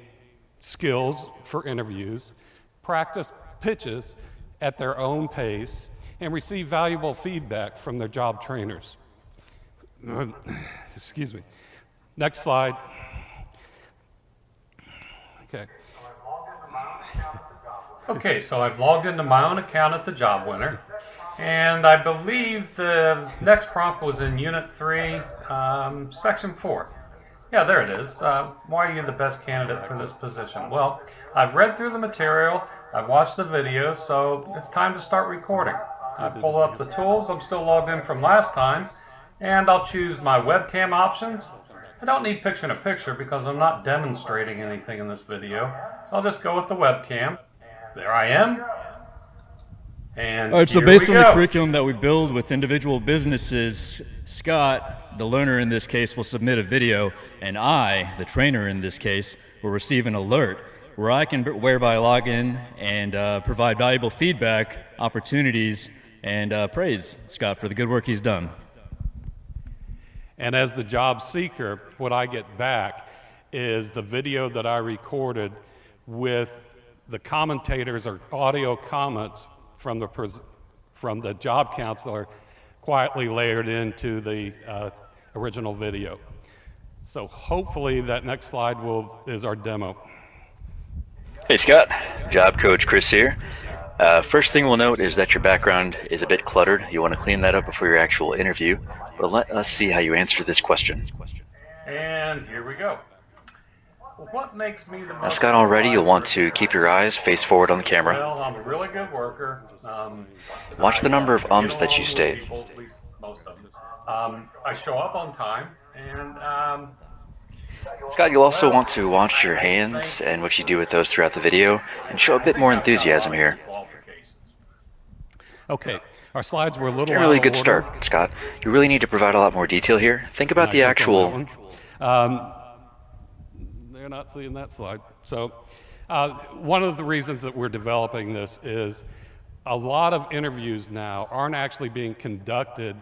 skills for interviews, practice pitches at their own pace, and receive valuable feedback from their job trainers. Excuse me. Next slide. Okay. Okay, so I've logged into my own account at the Job Winner, and I believe the next prompt was in Unit 3, Section 4. Yeah, there it is. Why are you the best candidate for this position? Well, I've read through the material, I've watched the videos, so it's time to start recording. I pull up the tools, I'm still logged in from last time, and I'll choose my webcam options. I don't need picture-in-a-picture because I'm not demonstrating anything in this video, so I'll just go with the webcam. There I am. And all right, so here based we on the go. curriculum that we build with individual businesses, Scott, the learner in this case, will submit a video, and I, the trainer in this case, will receive an alert where I can whereby log in and provide valuable feedback, opportunities, and praise Scott for the good work he's done. And as the job seeker, what I get back is the video that I recorded with the commentators or audio comments from the job counselor quietly layered into the original video. So hopefully that next slide is our demo. Hey Scott, Job Coach Chris here. First thing we'll note is that your background is a bit cluttered. You want to clean that up before your actual interview, but let us see how you answer this question. And here we go. What makes me the most Now Scott, already you'll want to keep your eyes face forward on the camera. Well, I'm a really good worker. Watch the number of ums that you state. People, at least most of them. I show up on time, and Scott, you'll also want to watch your hands and what you do with those throughout the video and show a bit more enthusiasm here. Okay, our slides were a little Generally out good of order. start, Scott. You really need to provide a lot more detail here. Think about the actual... They're not seeing that slide. So one of the reasons that we're developing this is a lot of interviews now aren't actually being conducted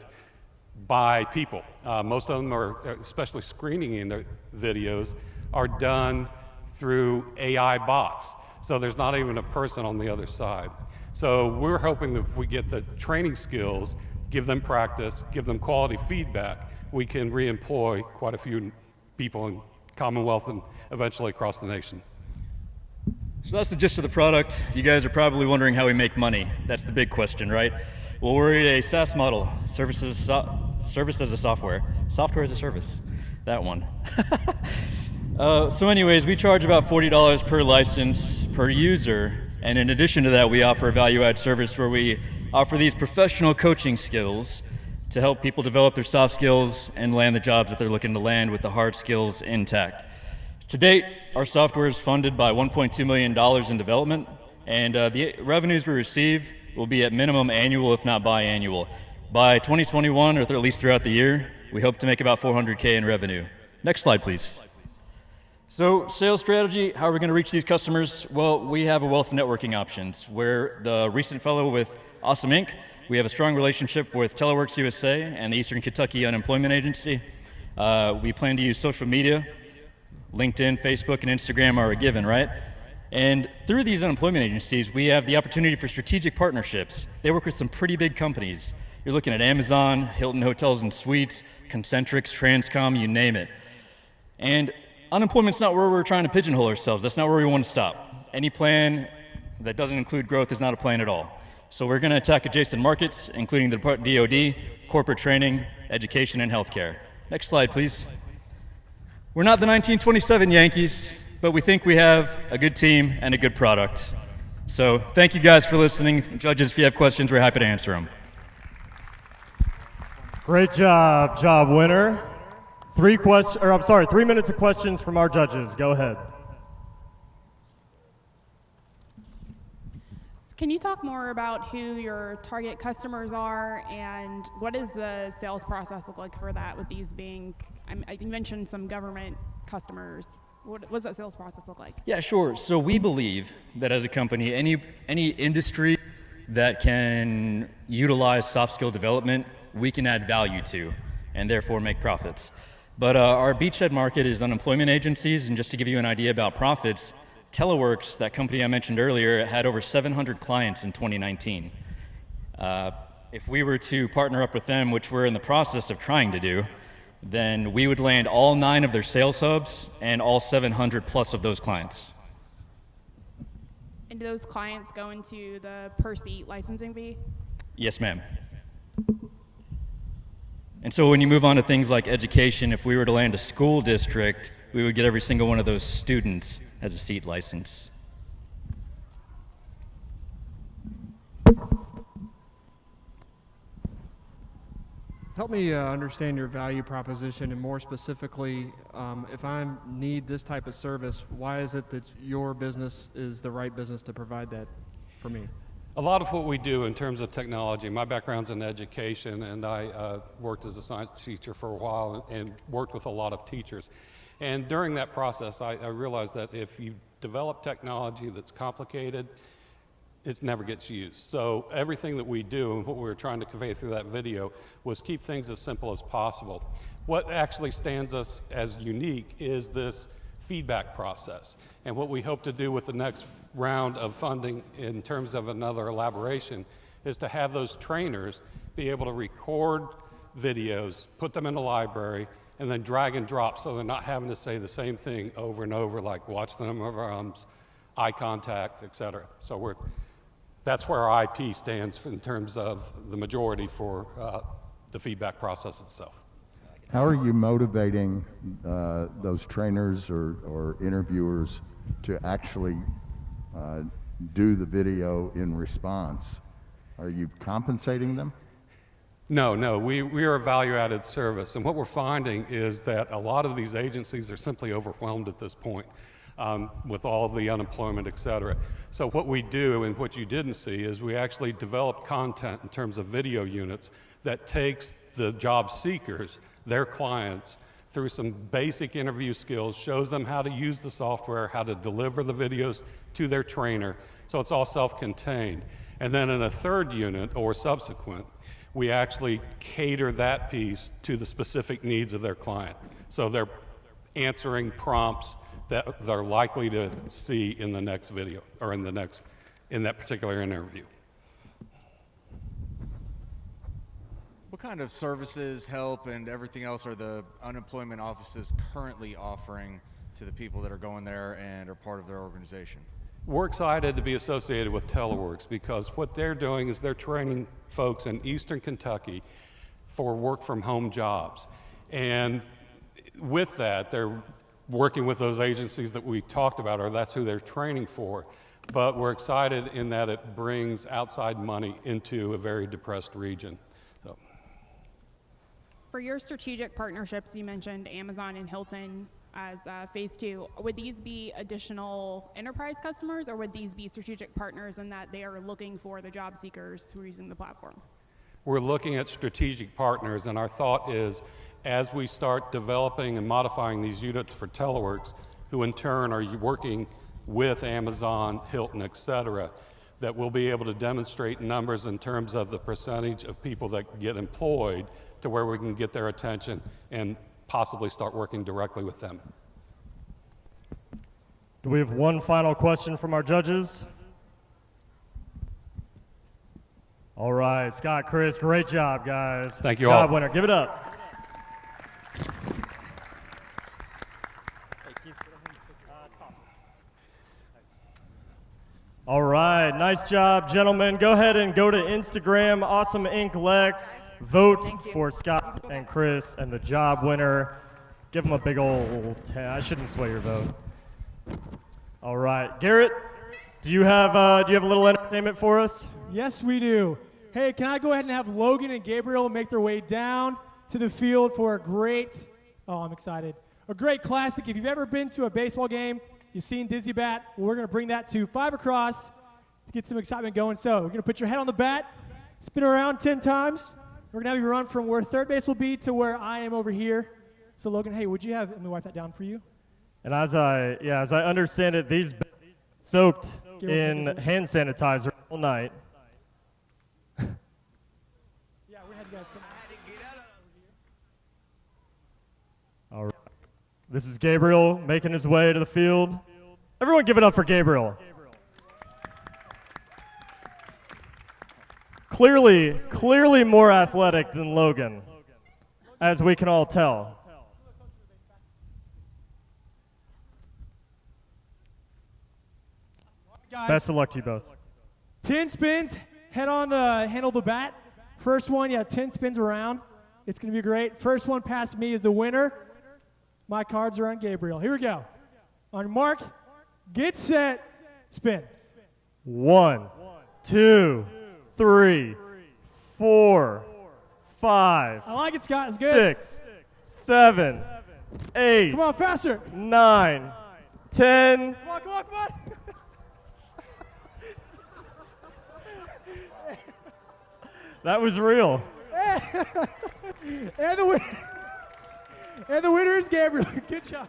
by people. Most of them are, especially screening in the videos, are done through AI bots. So there's not even a person on the other side. So we're hoping that if we get the training skills, give them practice, give them quality feedback, we can re-employ quite a few people in Commonwealth and eventually across the nation. So that's the gist of the product. You guys are probably wondering how we make money. That's the big question, right? Well, we're a SaaS model, service as a software. Software as a service, that one. So anyways, we charge about $40 per license per user. And in addition to that, we offer a value-add service where we offer these professional coaching skills to help people develop their soft skills and land the jobs that they're looking to land with the hard skills intact. To date, our software is funded by $1.2 million in development, and the revenues we receive will be at minimum annual, if not biannual. By 2021, or at least throughout the year, we hope to make about $400K in revenue. Next slide, please. So sales strategy, how are we going to reach these customers? Well, we have a wealth of networking options. We're the recent fellow with Awesome Inc. We have a strong relationship with Teleworks USA and the Eastern Kentucky Unemployment Agency. We plan to use social media. LinkedIn, Facebook, and Instagram are a given, right? And through these unemployment agencies, we have the opportunity for strategic partnerships. They work with some pretty big companies. You're looking at Amazon, Hilton Hotels and Suites, Concentrix, Transcom, you name it. And unemployment's not where we're trying to pigeonhole ourselves. That's not where we want to stop. Any plan that doesn't include growth is not a plan at all. So we're going to attack adjacent markets, including the DoD, corporate training, education, and healthcare. Next slide, please. We're not the 1927 Yankees, but we think we have a good team and a good product. So thank you guys for listening. Judges, if you have questions, we're happy to answer them. Great job, Job Winner. 3 minutes of questions from our judges. Go ahead. Can you talk more about who your target customers are and what does the sales process look like for that with these being, you mentioned some government customers. What does that sales process look like? Yeah, sure. So we believe that as a company, any industry that can utilize soft skill development, we can add value to and therefore make profits. But our beachhead market is unemployment agencies, and just to give you an idea about profits, Teleworks, that company I mentioned earlier, had over 700 clients in 2019. If we were to partner up with them, which we're in the process of trying to do, then we would land all 9 of their sales hubs and all 700 plus of those clients. And do those clients go into the per seat licensing fee? Yes, ma'am. And so when you move on to things like education, if we were to land a school district, we would get every single one of those students as a seat license. Help me understand your value proposition, and more specifically, if I need this type of service, why is it that your business is the right business to provide that for me? A lot of what we do in terms of technology, my background's in education, and I worked as a science teacher for a while and worked with a lot of teachers. And during that process, I realized that if you develop technology that's complicated, it never gets used. So everything that we do and what we were trying to convey through that video was keep things as simple as possible. What actually stands us as unique is this feedback process. And what we hope to do with the next round of funding in terms of another elaboration is to have those trainers be able to record videos, put them in a library, and then drag and drop so they're not having to say the same thing over and over, like watch the number of arms, eye contact, et cetera. So that's where our IP stands in terms of the majority for the feedback process itself. How are you motivating those trainers or interviewers to actually do the video in response? Are you compensating them? No, we are a value-added service, and what we're finding is that a lot of these agencies are simply overwhelmed at this point with all of the unemployment, et cetera. So what we do, and what you didn't see, is we actually develop content in terms of video units that takes the job seekers, their clients, through some basic interview skills, shows them how to use the software, how to deliver the videos to their trainer, so it's all self-contained. And then in a third unit, or subsequent, we actually cater that piece to the specific needs of their client. So they're answering prompts that they're likely to see in the next video, or in that particular interview. What kind of services, help, and everything else are the unemployment offices currently offering to the people that are going there and are part of their organization? We're excited to be associated with Teleworks because what they're doing is they're training folks in Eastern Kentucky for work from home jobs. And with that, they're working with those agencies that we talked about, or that's who they're training for. But we're excited in that it brings outside money into a very depressed region. So. For your strategic partnerships, you mentioned Amazon and Hilton as phase 2. Would these be additional enterprise customers, or would these be strategic partners in that they are looking for the job seekers who are using the platform? We're looking at strategic partners, and our thought is as we start developing and modifying these units for Teleworks, who in turn are working with Amazon, Hilton, et cetera, that we'll be able to demonstrate numbers in terms of the percentage of people that get employed to where we can get their attention and possibly start working directly with them. Do we have one final question from our judges? All right, Scott, Chris, great job, guys. Thank you all. Job winner, give it up. All right, nice job, gentlemen. Go ahead and go to Instagram, Awesome Inc. Lex. Vote for Scott and Chris and the job winner. Give them a big old 10. I shouldn't sway your vote. All right, Garrett, do you have a little entertainment for us? Yes, we do. Hey, can I go ahead and have Logan and Gabriel make their way down to the field for a great, I'm excited, a great classic. If you've ever been to a baseball game, you've seen Dizzy Bat, well, we're going to bring that to 5 across to get some excitement going. So we're going to put your head on the bat, spin around 10 times. We're going to have you run from where third base will be to where I am over here. So Logan, hey, would you have, let me wipe that down for you. And as I understand it, these soaked in hand sanitizer all night. Yeah, we had you guys come. All right. This is Gabriel making his way to the field. Everyone give it up for Gabriel. Clearly more athletic than Logan, as we can all tell. Best of luck to you both. 10 spins, head on the handle the bat. First one, 10 spins around. It's going to be great. First one past me is the winner. My cards are on Gabriel. Here we go. On mark, get set, spin. 1, 2, 3, 4, 5. I like it, Scott. It's good. 6, 7, 8. Come on, faster. 9, 10. Come on, come on, come on. That was real. And the winner is Gabriel. Good job.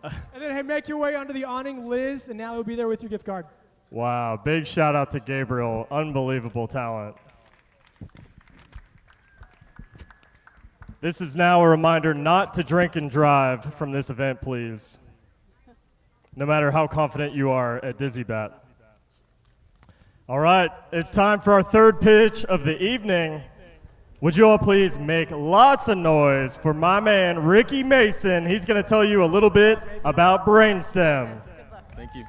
And then make your way onto the awning, Liz, and now you'll be there with your gift card. Wow, big shout out to Gabriel. Unbelievable talent. This is now a reminder not to drink and drive from this event, please. No matter how confident you are at Dizzy Bat. All right, it's time for our third pitch of the evening. Would you all please make lots of noise for my man, Ricky Mason. He's going to tell you a little bit about brainstem. Thank you.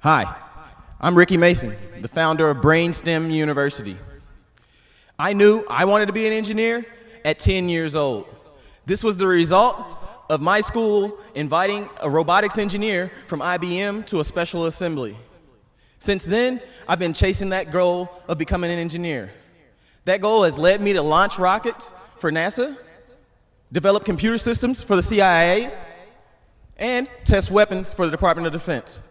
Hi, I'm Ricky Mason, the founder of Brainstem University. I knew I wanted to be an engineer at 10 years old. This was the result of my school inviting a robotics engineer from IBM to a special assembly. Since then, I've been chasing that goal of becoming an engineer. That goal has led me to launch rockets for NASA, develop computer systems for the CIA, and test weapons for the Department of Defense.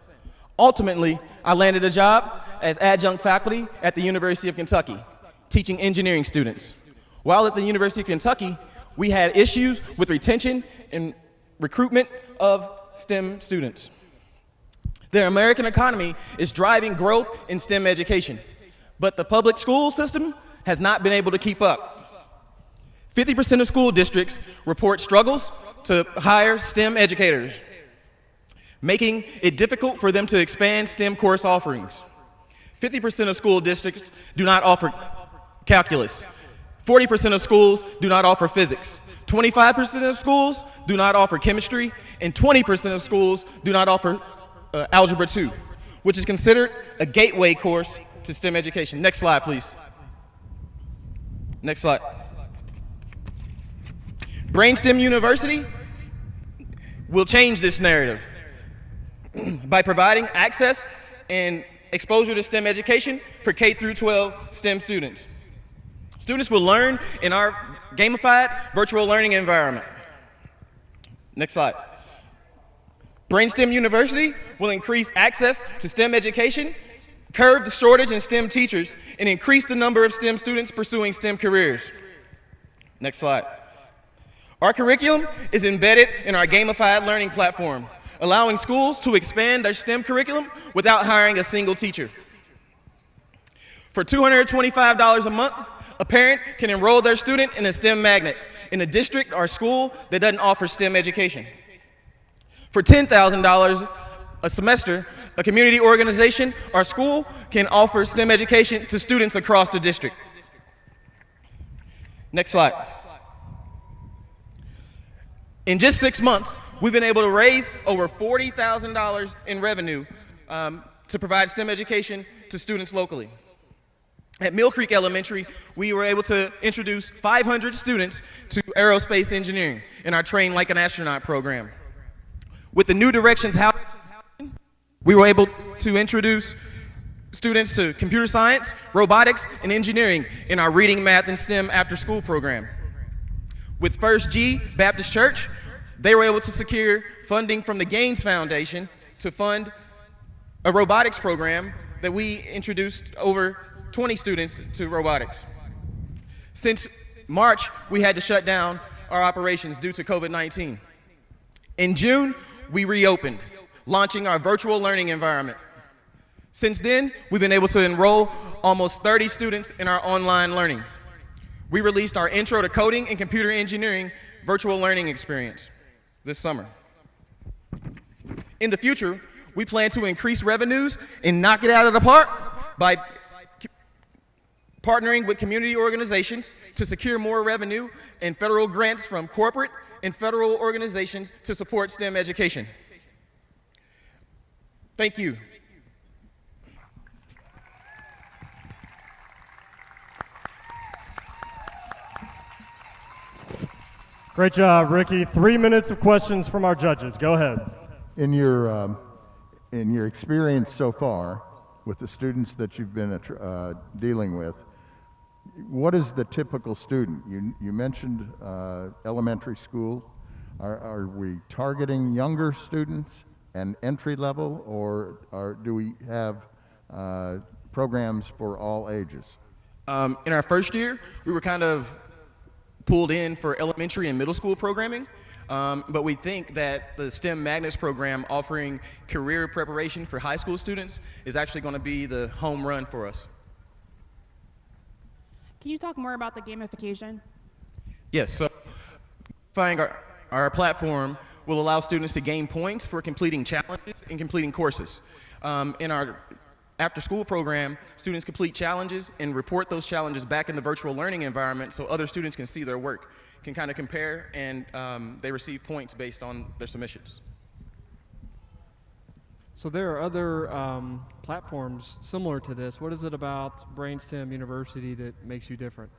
Ultimately, I landed a job as adjunct faculty at the University of Kentucky, teaching engineering students. While at the University of Kentucky, we had issues with retention and recruitment of STEM students. The American economy is driving growth in STEM education, but the public school system has not been able to keep up. 50% of school districts report struggles to hire STEM educators, making it difficult for them to expand STEM course offerings. 50% of school districts do not offer calculus. 40% of schools do not offer physics. 25% of schools do not offer chemistry, and 20% of schools do not offer Algebra 2, which is considered a gateway course to STEM education. Next slide, please. Next slide. Brainstem University will change this narrative by providing access and exposure to STEM education for K through 12 STEM students. Students will learn in our gamified virtual learning environment. Next slide. Brainstem University will increase access to STEM education, curb the shortage in STEM teachers, and increase the number of STEM students pursuing STEM careers. Next slide. Our curriculum is embedded in our gamified learning platform, allowing schools to expand their STEM curriculum without hiring a single teacher. For $225 a month, a parent can enroll their student in a STEM magnet in a district or school that doesn't offer STEM education. For $10,000 a semester, a community organization or school can offer STEM education to students across the district. Next slide. In just 6 months, we've been able to raise over $40,000 in revenue to provide STEM education to students locally. At Mill Creek Elementary, we were able to introduce 500 students to aerospace engineering in our Train Like an Astronaut program. With the New Directions Housing, we were able to introduce students to computer science, robotics, and engineering in our Reading, Math, and STEM after-school program. With First G Baptist Church, they were able to secure funding from the Gaines Foundation to fund a robotics program that we introduced over 20 students to robotics. Since March, we had to shut down our operations due to COVID-19. In June, we reopened, launching our virtual learning environment. Since then, we've been able to enroll almost 30 students in our online learning. We released our Intro to Coding and Computer Engineering virtual learning experience this summer. In the future, we plan to increase revenues and knock it out of the park by partnering with community organizations to secure more revenue and federal grants from corporate and federal organizations to support STEM education. Thank you. Great job, Ricky. 3 minutes of questions from our judges. Go ahead. In your experience so far with the students that you've been dealing with, what is the typical student? You mentioned elementary school. Are we targeting younger students and entry level, or do we have programs for all ages? In our first year, we were kind of pulled in for elementary and middle school programming, but we think that the STEM Magnets program offering career preparation for high school students is actually going to be the home run for us. Can you talk more about the gamification? Yes, so our platform will allow students to gain points for completing challenges and completing courses. In our after-school program, students complete challenges and report those challenges back in the virtual learning environment so other students can see their work, can kind of compare, and they receive points based on their submissions. So there are other platforms similar to this. What is it about Brainstem University that makes you different?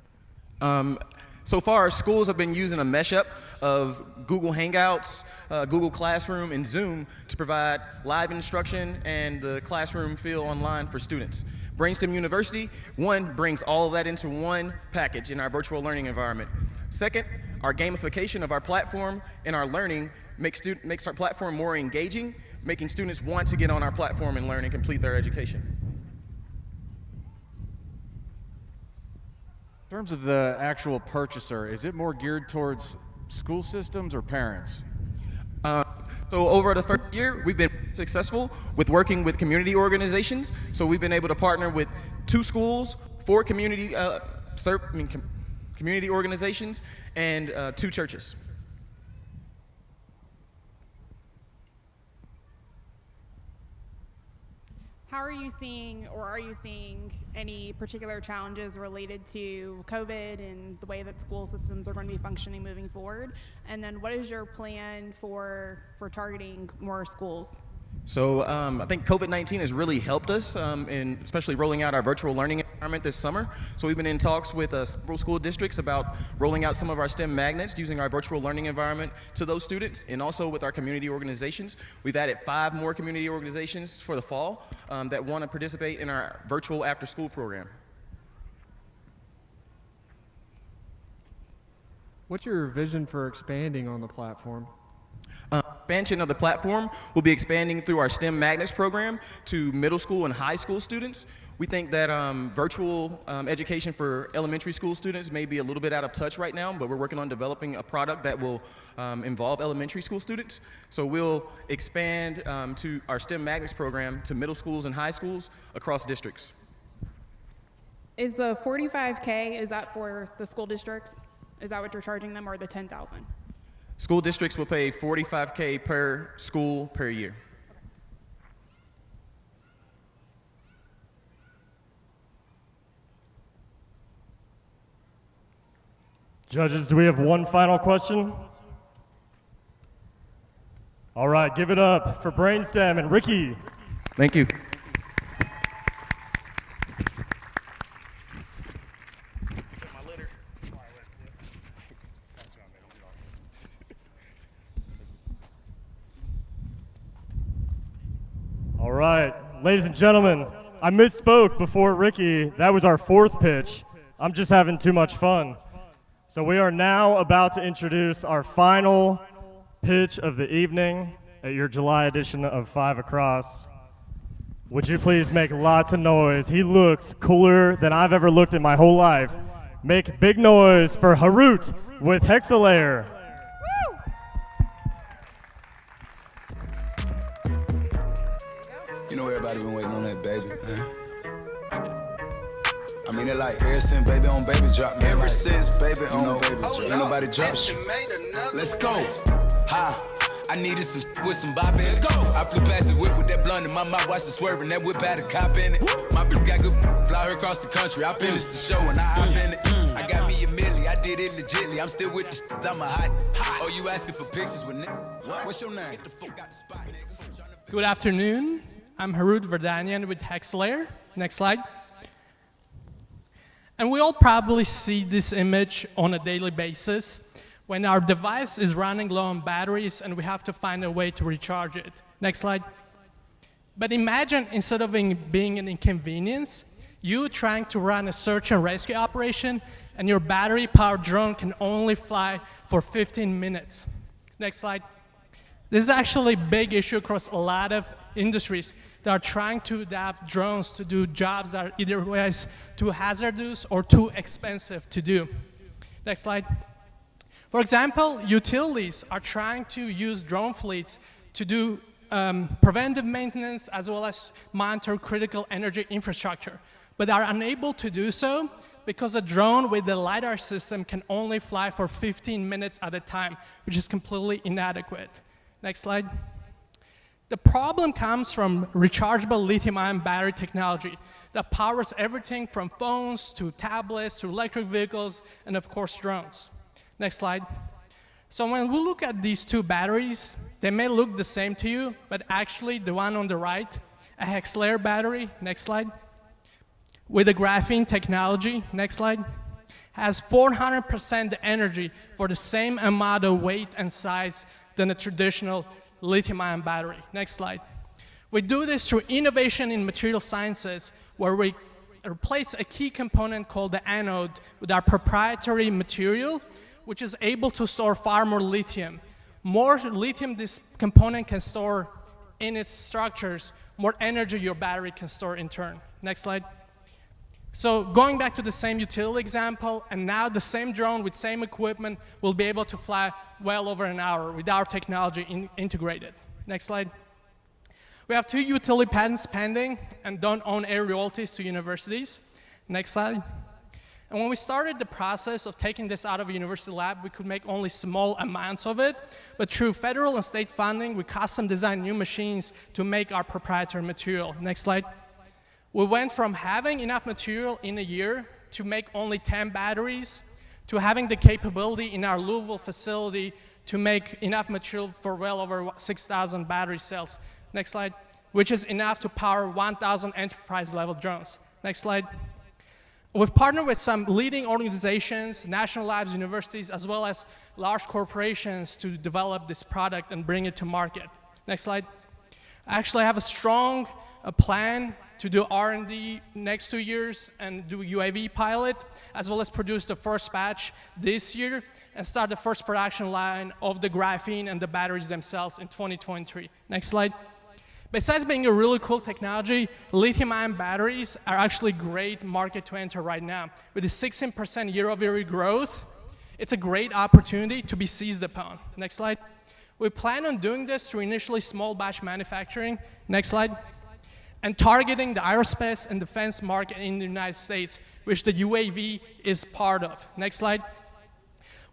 So far, schools have been using a mesh-up of Google Hangouts, Google Classroom, and Zoom to provide live instruction and the classroom feel online for students. Brainstem University, one, brings all of that into one package in our virtual learning environment. Second, our gamification of our platform and our learning makes our platform more engaging, making students want to get on our platform and learn and complete their education. In terms of the actual purchaser, is it more geared towards school systems or parents? So over the first year, we've been successful with working with community organizations. So we've been able to partner with 2 schools, 4 community organizations, and 2 churches. How are you seeing, or are you seeing any particular challenges related to COVID and the way that school systems are going to be functioning moving forward? And then what is your plan for targeting more schools? So I think COVID-19 has really helped us in especially rolling out our virtual learning environment this summer. So we've been in talks with several school districts about rolling out some of our STEM magnets using our virtual learning environment to those students, and also with our community organizations. We've added 5 more community organizations for the fall that want to participate in our virtual after-school program. What's your vision for expanding on the platform? Expansion of the platform will be expanding through our STEM Magnets program to middle school and high school students. We think that virtual education for elementary school students may be a little bit out of touch right now, but we're working on developing a product that will involve elementary school students. So we'll expand to our STEM Magnets program to middle schools and high schools across districts. Is the $45K, is that for the school districts? Is that what you're charging them, or the $10,000? School districts will pay $45K per school per year. Judges, do we have one final question? All right, give it up for Brainstem and Ricky. Thank you. All right, ladies and gentlemen, I misspoke before Ricky. That was our 4th pitch. I'm just having too much fun. So we are now about to introduce our final pitch of the evening at your July edition of 5 Across. Would you please make lots of noise? He looks cooler than I've ever looked in my whole life. Make big noise for Harut with Hexalayer. know everybody been waiting on that baby, man. I mean, it like ever since baby on baby drop, man. Ever since baby on baby drop. Ain't nobody drop shit. Let's go. Ha. I needed some with some bop in it. I flew past the whip with that blunt in my mouth, watched it swerving. That whip had a cop in it. My bitch got good, fly her across the country. I finished the show and I hop in it. I got me a milli, I did it legitly. I'm still with the shit, I'm a hot. Oh, you asking for pictures with nigga? What's your name? Get the fuck out the spot, nigga. Good afternoon. I'm Harut Verdanian with Hexlayer. Next slide. And we all probably see this image on a daily basis when our device is running low on batteries and we have to find a way to recharge it. Next slide. But imagine instead of being an inconvenience, you trying to run a search and rescue operation and your battery-powered drone can only fly for 15 minutes. Next slide. This is actually a big issue across a lot of industries that are trying to adapt drones to do jobs that are either ways too hazardous or too expensive to do. Next slide. For example, utilities are trying to use drone fleets to do preventive maintenance as well as monitor critical energy infrastructure, but are unable to do so because a drone with the LiDAR system can only fly for 15 minutes at a time, which is completely inadequate. Next slide. The problem comes from rechargeable lithium-ion battery technology that powers everything from phones to tablets to electric vehicles and of course drones. Next slide. So when we look at these two batteries, they may look the same to you, but actually the one on the right, a Hexlayer battery, next slide, with a graphene technology, next slide, has 400% the energy for the same amount of weight and size than a traditional lithium-ion battery. Next slide. We do this through innovation in material sciences, where we replace a key component called the anode with our proprietary material, which is able to store far more lithium. More lithium this component can store in its structures, more energy your battery can store in turn. Next slide. So going back to the same utility example, and now the same drone with same equipment will be able to fly well over an hour with our technology integrated. Next slide. We have 2 utility patents pending and don't own air royalties to universities. Next slide. And when we started the process of taking this out of a university lab, we could make only small amounts of it, but through federal and state funding, we custom designed new machines to make our proprietary material. Next slide. We went from having enough material in a year to make only 10 batteries to having the capability in our Louisville facility to make enough material for well over 6,000 battery cells. Next slide. Which is enough to power 1,000 enterprise-level drones. Next slide. We've partnered with some leading organizations, national labs, universities, as well as large corporations to develop this product and bring it to market. Next slide. I actually have a strong plan to do R&D next 2 years and do UAV pilot, as well as produce the first batch this year and start the first production line of the graphene and the batteries themselves in 2023. Next slide. Besides being a really cool technology, lithium-ion batteries are actually a great market to enter right now. With a 16% year-over-year growth, it's a great opportunity to be seized upon. Next slide. We plan on doing this through initially small batch manufacturing. Next slide. And targeting the aerospace and defense market in the United States, which the UAV is part of. Next slide.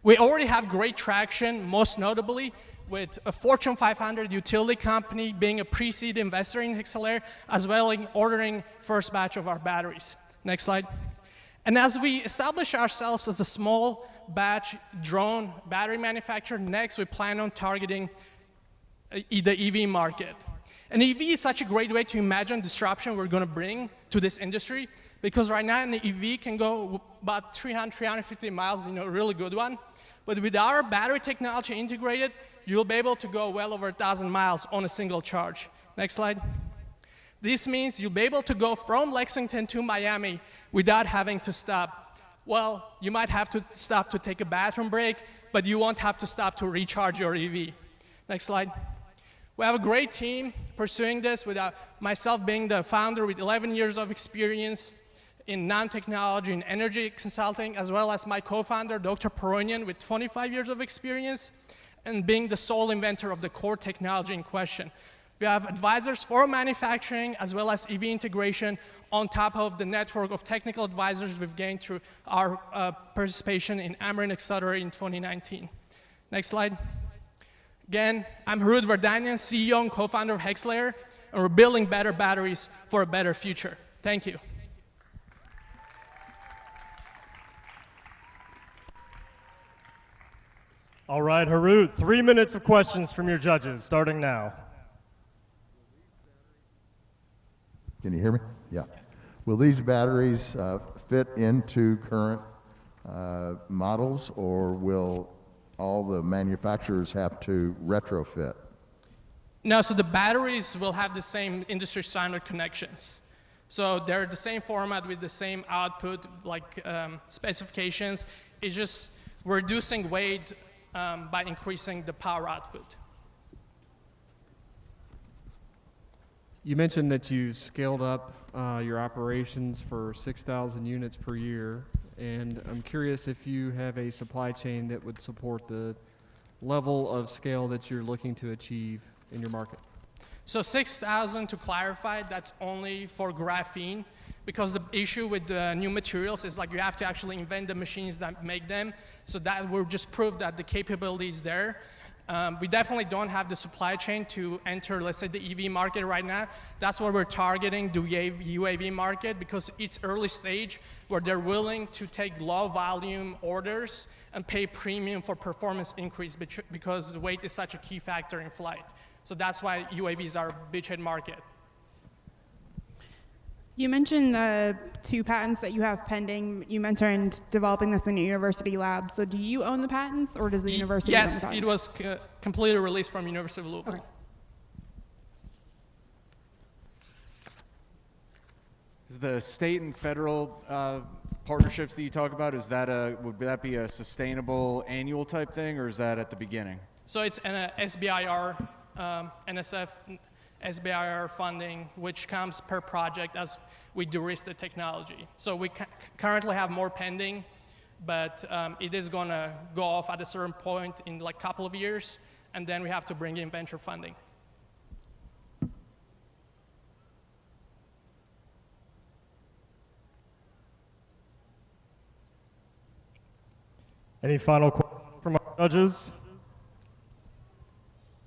We already have great traction, most notably with a Fortune 500 utility company being a pre-seed investor in Hexlayer, as well as ordering first batch of our batteries. Next slide. And as we establish ourselves as a small batch drone battery manufacturer, next we plan on targeting the EV market. And EV is such a great way to imagine disruption we're going to bring to this industry, because right now an EV can go about 300, 350 miles, a really good one. But with our battery technology integrated, you'll be able to go well over 1,000 miles on a single charge. Next slide. This means you'll be able to go from Lexington to Miami without having to stop. Well, you might have to stop to take a bathroom break, but you won't have to stop to recharge your EV. Next slide. We have a great team pursuing this, with myself being the founder with 11 years of experience in nanotechnology and energy consulting, as well as my co-founder, Dr. Peronian, with 25 years of experience, and being the sole inventor of the core technology in question. We have advisors for manufacturing as well as EV integration on top of the network of technical advisors we've gained through our participation in Amarin Accelerator in 2019. Next slide. Again, I'm Harut Vardanian, CEO and co-founder of HexLayer, and we're building better batteries for a better future. Thank you. All right, Harut, 3 minutes of questions from your judges, starting now. Can you hear me? Yeah. Will these batteries fit into current models, or will all the manufacturers have to retrofit? No, so the batteries will have the same industry standard connections. So they're the same format with the same output, like specifications. It's just we're reducing weight by increasing the power output. You mentioned that you scaled up your operations for 6,000 units per year, and I'm curious if you have a supply chain that would support the level of scale that you're looking to achieve in your market. So 6,000, to clarify, that's only for graphene, because the issue with the new materials is like you have to actually invent the machines that make them, so that will just prove that the capability is there. We definitely don't have the supply chain to enter, let's say, the EV market right now. That's what we're targeting, the UAV market, because it's early stage where they're willing to take low volume orders and pay premium for performance increase because the weight is such a key factor in flight. So that's why UAVs are a beachhead market. You mentioned the 2 patents that you have pending. You mentioned developing this in a university lab. So do you own the patents, or does the university own the Yes, patents? it was completely released from University of Louisville. Okay. Is the state and federal partnerships that you talk about, would that be a sustainable annual type thing, or is that at the beginning? So it's an SBIR, NSF, SBIR funding, which comes per project as we de-risk the technology. So we currently have more pending, but it is going to go off at a certain point in like a couple of years, and then we have to bring in venture funding. Any final questions from our judges?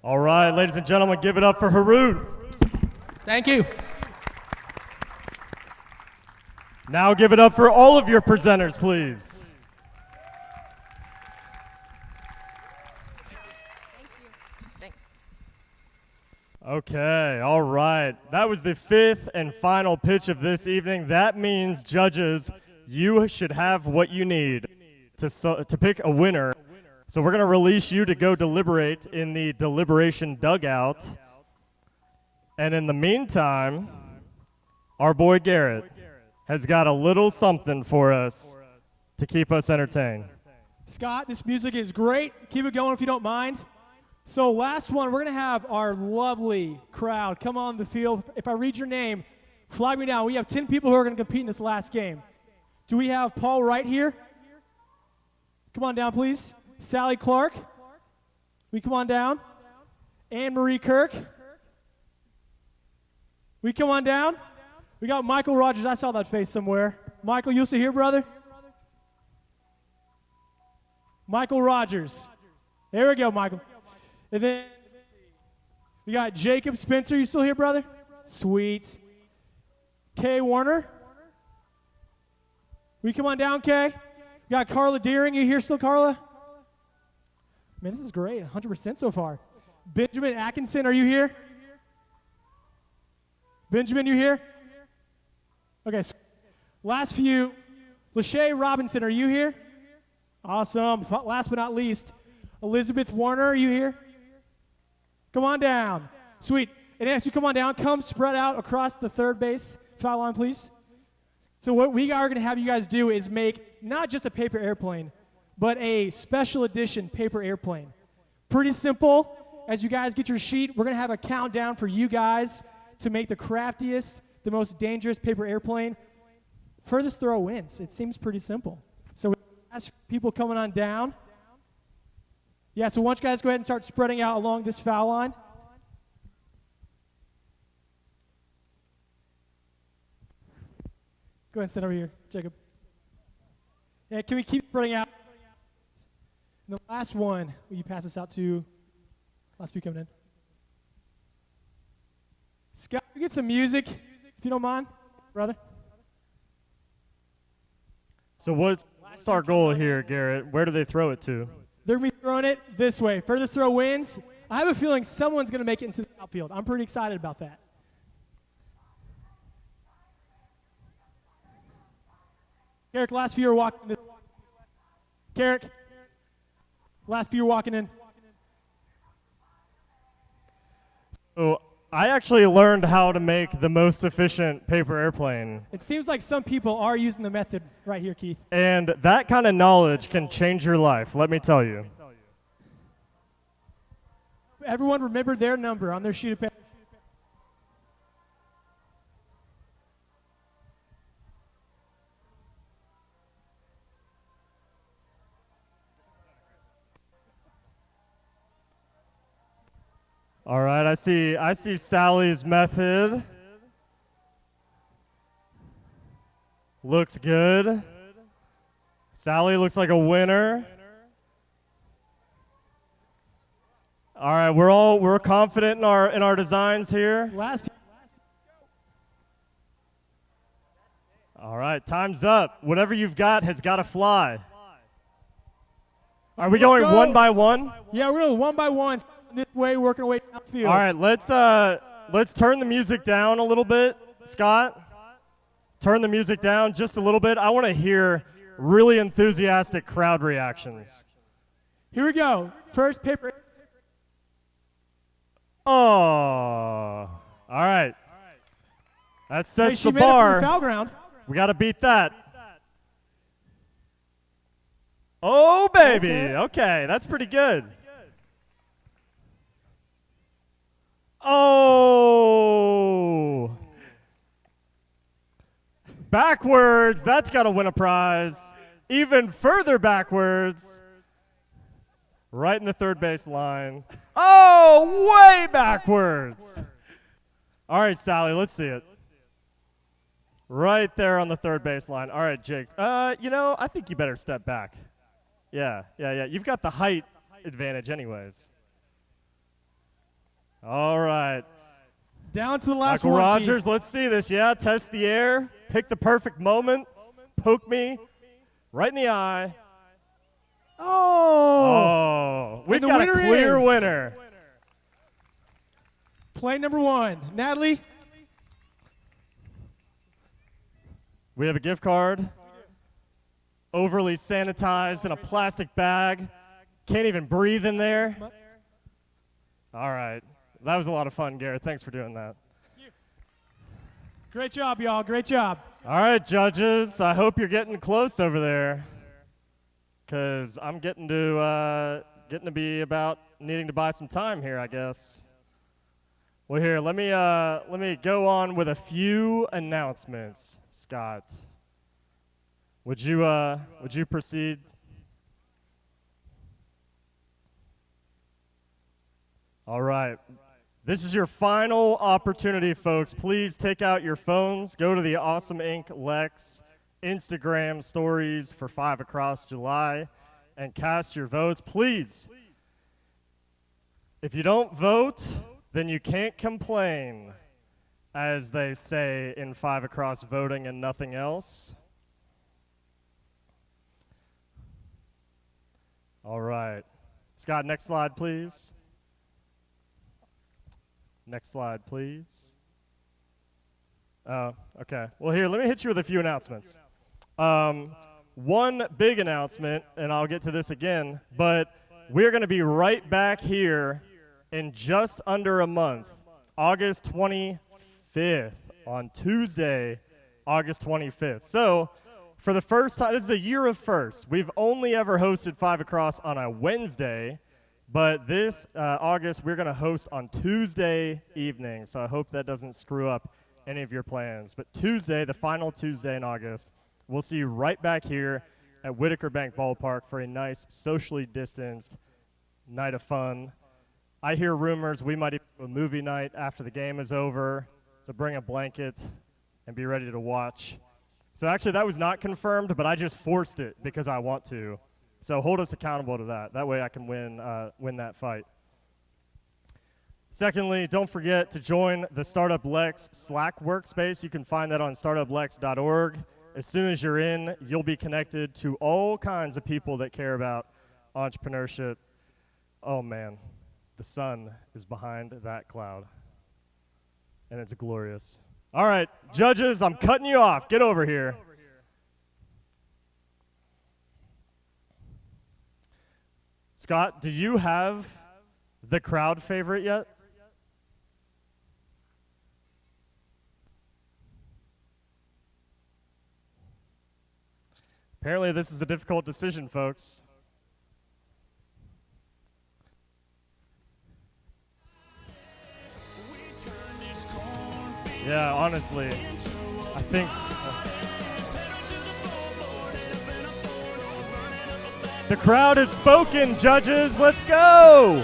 All right, ladies and gentlemen, give it up for Harut. Thank you. Now give it up for all of your presenters, please. Okay, all right. That was the 5th and final pitch of this evening. That means, judges, you should have what you need to pick a winner. So we're going to release you to go deliberate in the deliberation dugout. And in the meantime, our boy Garrett has got a little something for us to keep us entertained. Scott, this music is great. Keep it going if you don't mind. So last one, we're going to have our lovely crowd come on the field. If I read your name, flag me down. We have 10 people who are going to compete in this last game. Do we have Paul Wright here? Come on down, please. Sally Clark. We come on down. Anne-Marie Kirk. We come on down. We got Michael Rogers. I saw that face somewhere. Michael, you still here, brother? Michael Rogers. There we go, Michael. And then we got Jacob Spencer. You still here, brother? Sweet. Kay Warner. We come on down, Kay. We got Carla Deering. You here still, Carla? Man, this is great. 100% so far. Benjamin Atkinson, are you here? Benjamin, you here? Okay, so last few. Lachey Robinson, are you here? Awesome. Last but not least, Elizabeth Warner, are you here? Come on down. Sweet. And as you come on down, come spread out across the third base foul line, please. So what we are going to have you guys do is make not just a paper airplane, but a special edition paper airplane. Pretty simple. As you guys get your sheet, we're going to have a countdown for you guys to make the craftiest, the most dangerous paper airplane. Furthest throw wins. It seems pretty simple. So we ask people coming on down. Yeah, so why don't you guys go ahead and start spreading out along this foul line. Go ahead and sit over here, Jacob. Yeah, can we keep spreading out? And the last one, will you pass this out to last few coming in? Scott, we get some music, if you don't mind, brother. So what's our goal here, Garrett? Where do they throw it to? They're going to be throwing it this way. Furthest throw wins. I have a feeling someone's going to make it into the outfield. I'm pretty excited about that. Carrick, last few are walking in. Carrick, last few are walking in. So I actually learned how to make the most efficient paper airplane. It seems like some people are using the method right here, Keith. And that kind of knowledge can change your life, let me tell you. Everyone remember their number on their sheet of paper. All right, I see Sally's method. Looks good. Sally looks like a winner. All right, we're confident in our designs here. All right, time's up. Whatever you've got has got to fly. Are we going one by one? Yeah, we're going one by one. This way, working our way downfield. All right, let's turn the music down a little bit, Scott. Turn the music down just a little bit. I want to hear really enthusiastic crowd reactions. Here we go. First paper. Oh, all right. That sets she the made it bar. from the foul ground. We got to beat that. Oh, baby. Okay, that's pretty good. Oh. Backwards. That's got to win a prize. Even further backwards. Right in the third base line. Oh, way backwards. All right, Sally, let's see it. Right there on the third base line. All right, Jake. I think you better step back. Yeah. You've got the height advantage anyways. All right. Down to the last Michael one. Rogers, Keith. let's see this. Yeah, test the air. Pick the perfect moment. Poke me right in the eye. Oh. We've got a clear winner. Play number one. Natalie. We have a gift card. Overly sanitized in a plastic bag. Can't even breathe in there. All right. That was a lot of fun, Garrett. Thanks for doing that. Great job, y'all. Great job. All right, judges. I hope you're getting close over there, because I'm getting to be about needing to buy some time here, I guess. Well, here, let me go on with a few announcements, Scott. Would you proceed? All right. This is your final opportunity, folks. Please take out your phones. Go to the Awesome Inc. Lex Instagram stories for 5 Across July and cast your votes. Please, if you don't vote, then you can't complain, as they say in 5 Across Voting and Nothing Else. All right. Scott, next slide, please. Next slide, please. Oh, okay. Well, here, let me hit you with a few announcements. One big announcement, and I'll get to this again, but we're going to be right back here in just under a month, August 25th, on Tuesday, August 25th. So, for the first time, this is a year of firsts. We've only ever hosted 5 Across on a Wednesday, but this August, we're going to host on Tuesday evening, so I hope that doesn't screw up any of your plans. But Tuesday, the final Tuesday in August, we'll see you right back here at Whitaker Bank Ballpark for a nice, socially distanced night of fun. I hear rumors we might even do a movie night after the game is over, so bring a blanket and be ready to watch So actually that was not confirmed, but I just forced it because I want to. So hold us accountable to that. That way I can win that fight. Secondly, don't forget to join the Startup Lex Slack workspace. You can find that on startuplex.org. As soon as you're in, you'll be connected to all kinds of people that care about entrepreneurship. Oh man, the sun is behind that cloud, and it's glorious. All right, judges, I'm cutting you off. Get over here. Scott, do you have the crowd favorite yet? Apparently this is a difficult decision, folks. Yeah, honestly, I think the crowd has spoken, judges. Let's go.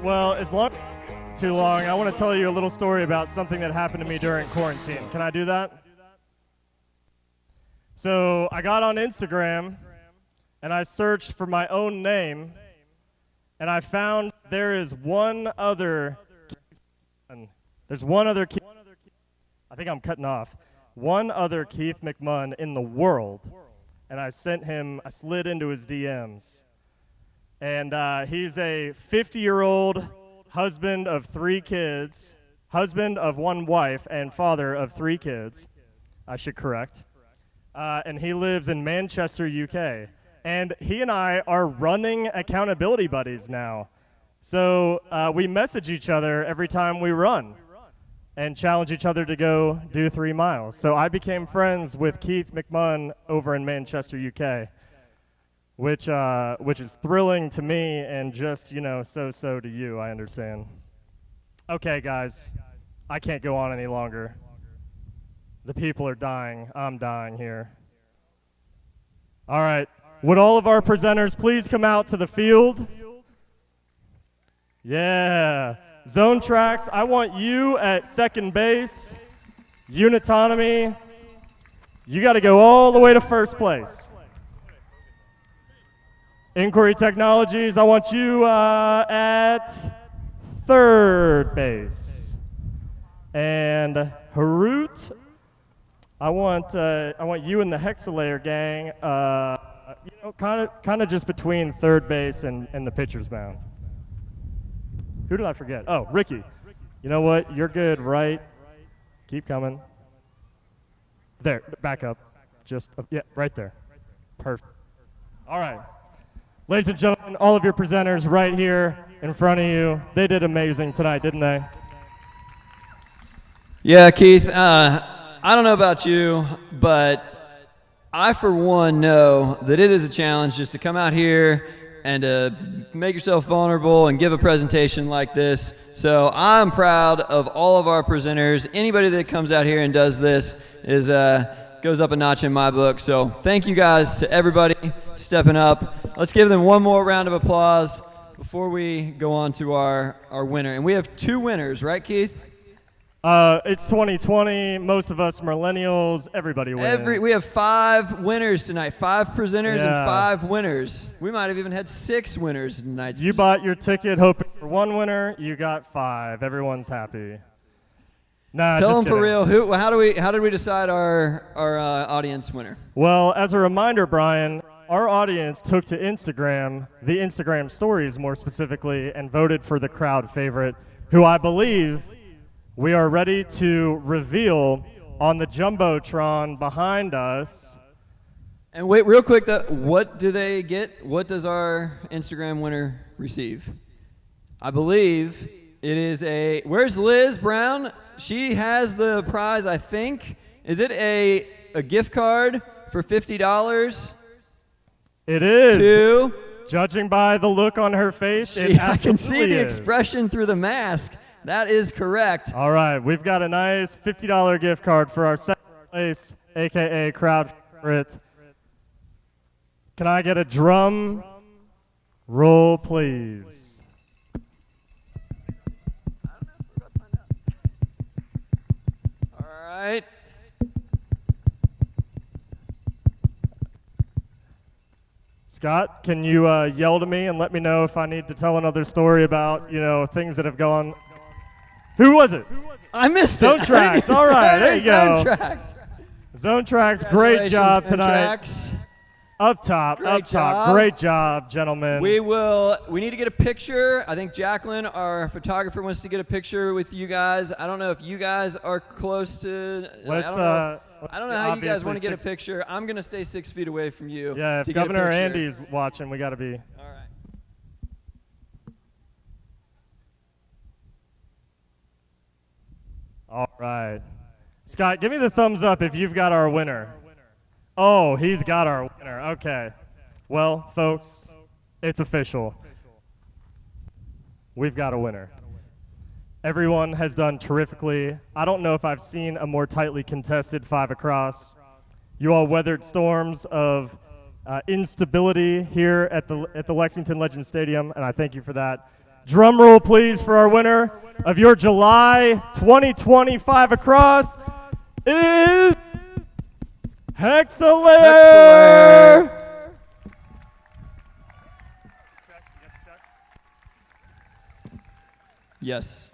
Well, as long as too long, I want to tell you a little story about something that happened to me during quarantine. Can I do that? So I got on Instagram and I searched for my own name, and I found there is one other. There's one other. I think I'm cutting off. One other Keith McMunn in the world, and I slid into his DMs. And he's a 50-year-old husband of 3 kids, husband of 1 wife, and father of 3 kids, I should correct. And he lives in Manchester, UK. And he and I are running accountability buddies now. So we message each other every time we run and challenge each other to go do 3 miles. So I became friends with Keith McMunn over in Manchester, UK. Which is thrilling to me and just, so to you, I understand. Okay, guys, I can't go on any longer. The people are dying. I'm dying here. All right, would all of our presenters please come out to the field? Yeah. Zone tracks, I want you at second base. Unitonomy, you got to go all the way to first place. Inquiry Technologies, I want you at third base. And Harut, I want you and the Hexalayer gang, kind of just between third base and the pitcher's mound. Who did I forget? Oh, Ricky. You know what? You're good, right? Keep coming. There, back up. Yeah, right there. Perfect. All right. Ladies and gentlemen, all of your presenters right here in front of you, they did amazing tonight, didn't they? Yeah, Keith, I don't know about you, but I, for one, know that it is a challenge just to come out here and to make yourself vulnerable and give a presentation like this. So I'm proud of all of our presenters. Anybody that comes out here and does this goes up a notch in my book. So thank you guys to everybody stepping up. Let's give them one more round of applause before we go on to our winner. And we have 2 winners, right, Keith? It's 2020. Most of us millennials. Everybody wins. We have 5 winners tonight. 5 presenters and 5 winners. We might have even had 6 winners tonight. You bought your ticket hoping for 1 winner. You got 5. Everyone's happy. Nah, Tell just them for kidding. real. How did we decide our audience winner? Well, as a reminder, Brian, our audience took to Instagram, the Instagram stories more specifically, and voted for the crowd favorite, who I believe we are ready to reveal on the Jumbotron behind us. And wait, real quick, what do they get? What does our Instagram winner receive? I believe it is where's Liz Brown? She has the prize, I think. Is it a gift card for $50? It is. Judging by the look on her face, I can see the expression through the mask. That is correct. All right, we've got a nice $50 gift card for our second place, AKA crowd favorite. Can I get a drum Roll, please. All right. Scott, can you yell to me and let me know if I need to tell another story about, things that have gone? Who was it? I missed Zone it. Tracks. All right, there you go. Zone Tracks. Zone Tracks, great job Zone tonight. Tracks. Up top, Great job. Great job, gentlemen. We need to get a picture. I think Jacqueline, our photographer, wants to get a picture with you guys. I don't know if you guys are close to. I don't know how you guys want to get a picture. I'm going to stay 6 feet away from you. Yeah, if to get a Governor picture. Andy's watching, we got to be. All right. All right. Scott, give me the thumbs up if you've got our winner. Oh, he's got our winner. Okay. Well, folks, it's official. We've got a winner. Everyone has done terrifically. I don't know if I've seen a more tightly contested 5 across. You all weathered storms of instability here at the Lexington Legends Stadium, and I thank you for that. Drum roll, please, for our winner of your July 2020 5 across is Hexelair. Yes.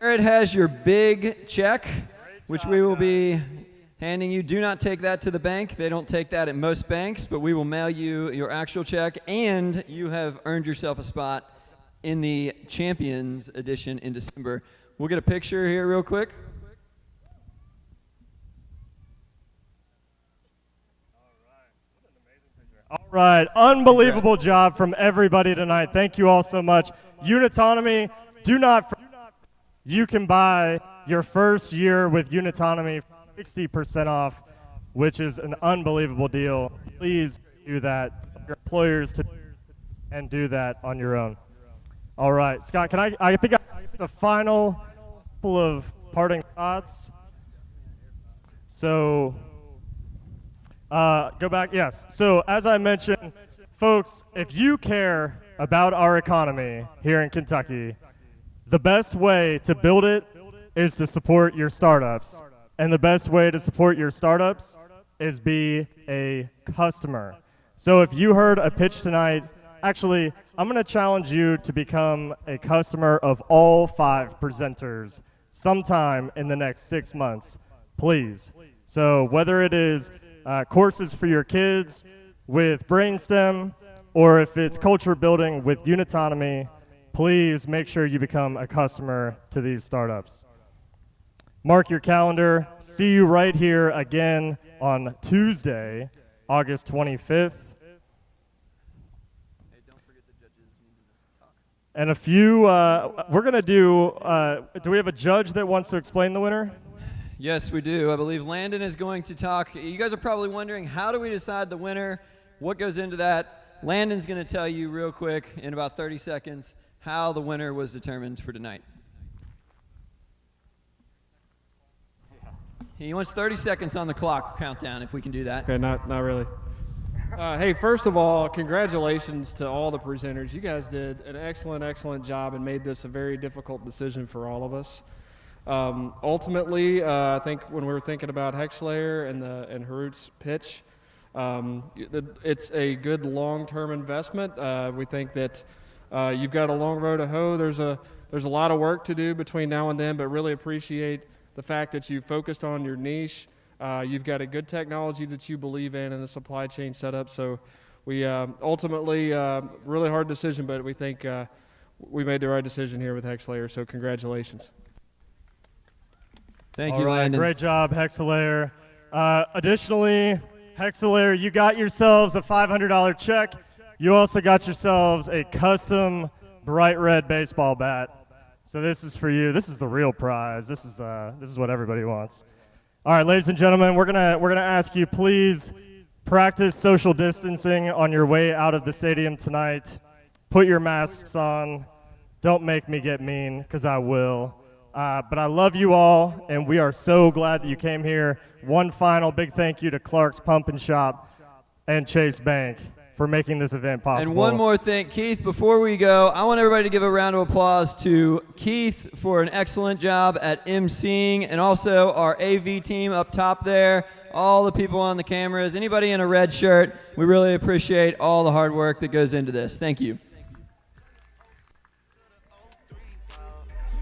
Garrett has your big check, which we will be handing you. Do not take that to the bank. They don't take that at most banks, but we will mail you your actual check, and you have earned yourself a spot in the Champions Edition in December. We'll get a picture here real quick. All right, unbelievable job from everybody tonight. Thank you all so much. Unitonomy, you can buy your first year with Unitonomy 60% off, which is an unbelievable deal. Please do that. Your employers to and do that on your own. All right, Scott, I think the final couple of parting thoughts. So go back, yes. So as I mentioned, folks, if you care about our economy here in Kentucky, the best way to build it is to support your startups. And the best way to support your startups is be a customer. So if you heard a pitch tonight, actually, I'm going to challenge you to become a customer of all 5 presenters sometime in the next 6 months, please. So whether it is courses for your kids with Brainstem, or if it's culture building with Unitonomy, please make sure you become a customer to these startups. Mark your calendar. See you right here again on Tuesday, August 25th. And we're going to do we have a judge that wants to explain the winner? Yes, we do. I believe Landon is going to talk. You guys are probably wondering, how do we decide the winner? What goes into that? Landon's going to tell you real quick in about 30 seconds how the winner was determined for tonight. He wants 30 seconds on the clock countdown, if we can do that. Okay, not really. Hey, first of all, congratulations to all the presenters. You guys did an excellent job and made this a very difficult decision for all of us. Ultimately, I think when we were thinking about Hexelair and Harut's pitch, it's a good long-term investment. We think that you've got a long road to hoe. There's a lot of work to do between now and then, but really appreciate the fact that you focused on your niche. You've got a good technology that you believe in and a supply chain setup. So we ultimately, really hard decision, but we think we made the right decision here with Hexelair. So congratulations. Thank All you, right, Landon. great job, Hexelair. Additionally, Hexelair, you got yourselves a $500 check. You also got yourselves a custom bright red baseball bat. So this is for you. This is the real prize. This is what everybody wants. All right, ladies and gentlemen, we're gonna ask you, please practice social distancing on your way out of the stadium tonight. Put your masks on. Don't make me get mean, because I will. But I love you all, and we are so glad that you came here. One final big thank you to Clark's Pump and Shop and Chase Bank for making this event possible. And one more thing, Keith, before we go, I want everybody to give a round of applause to Keith for an excellent job at emceeing, and also our AV team up top there, all the people on the cameras, anybody in a red shirt. We really appreciate all the hard work that goes into this. Thank you.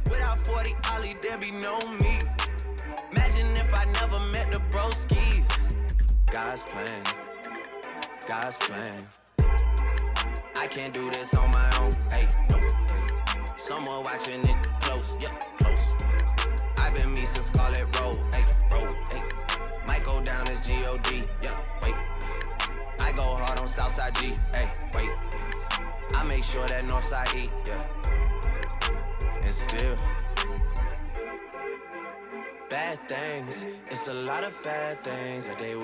Without 40 Ollie, there be no me. Imagine if I never met the broskies. God's plan, God's plan. I can't do this on my own. Hey, no. Someone watching it close, yep, close. I've been me since Scarlet Road, hey, road, hey. Might go down as G-O-D, yeah, wait. I go hard on Southside G, hey, wait. I make sure that Northside E, yeah. And still, bad things, it's a lot of bad things that they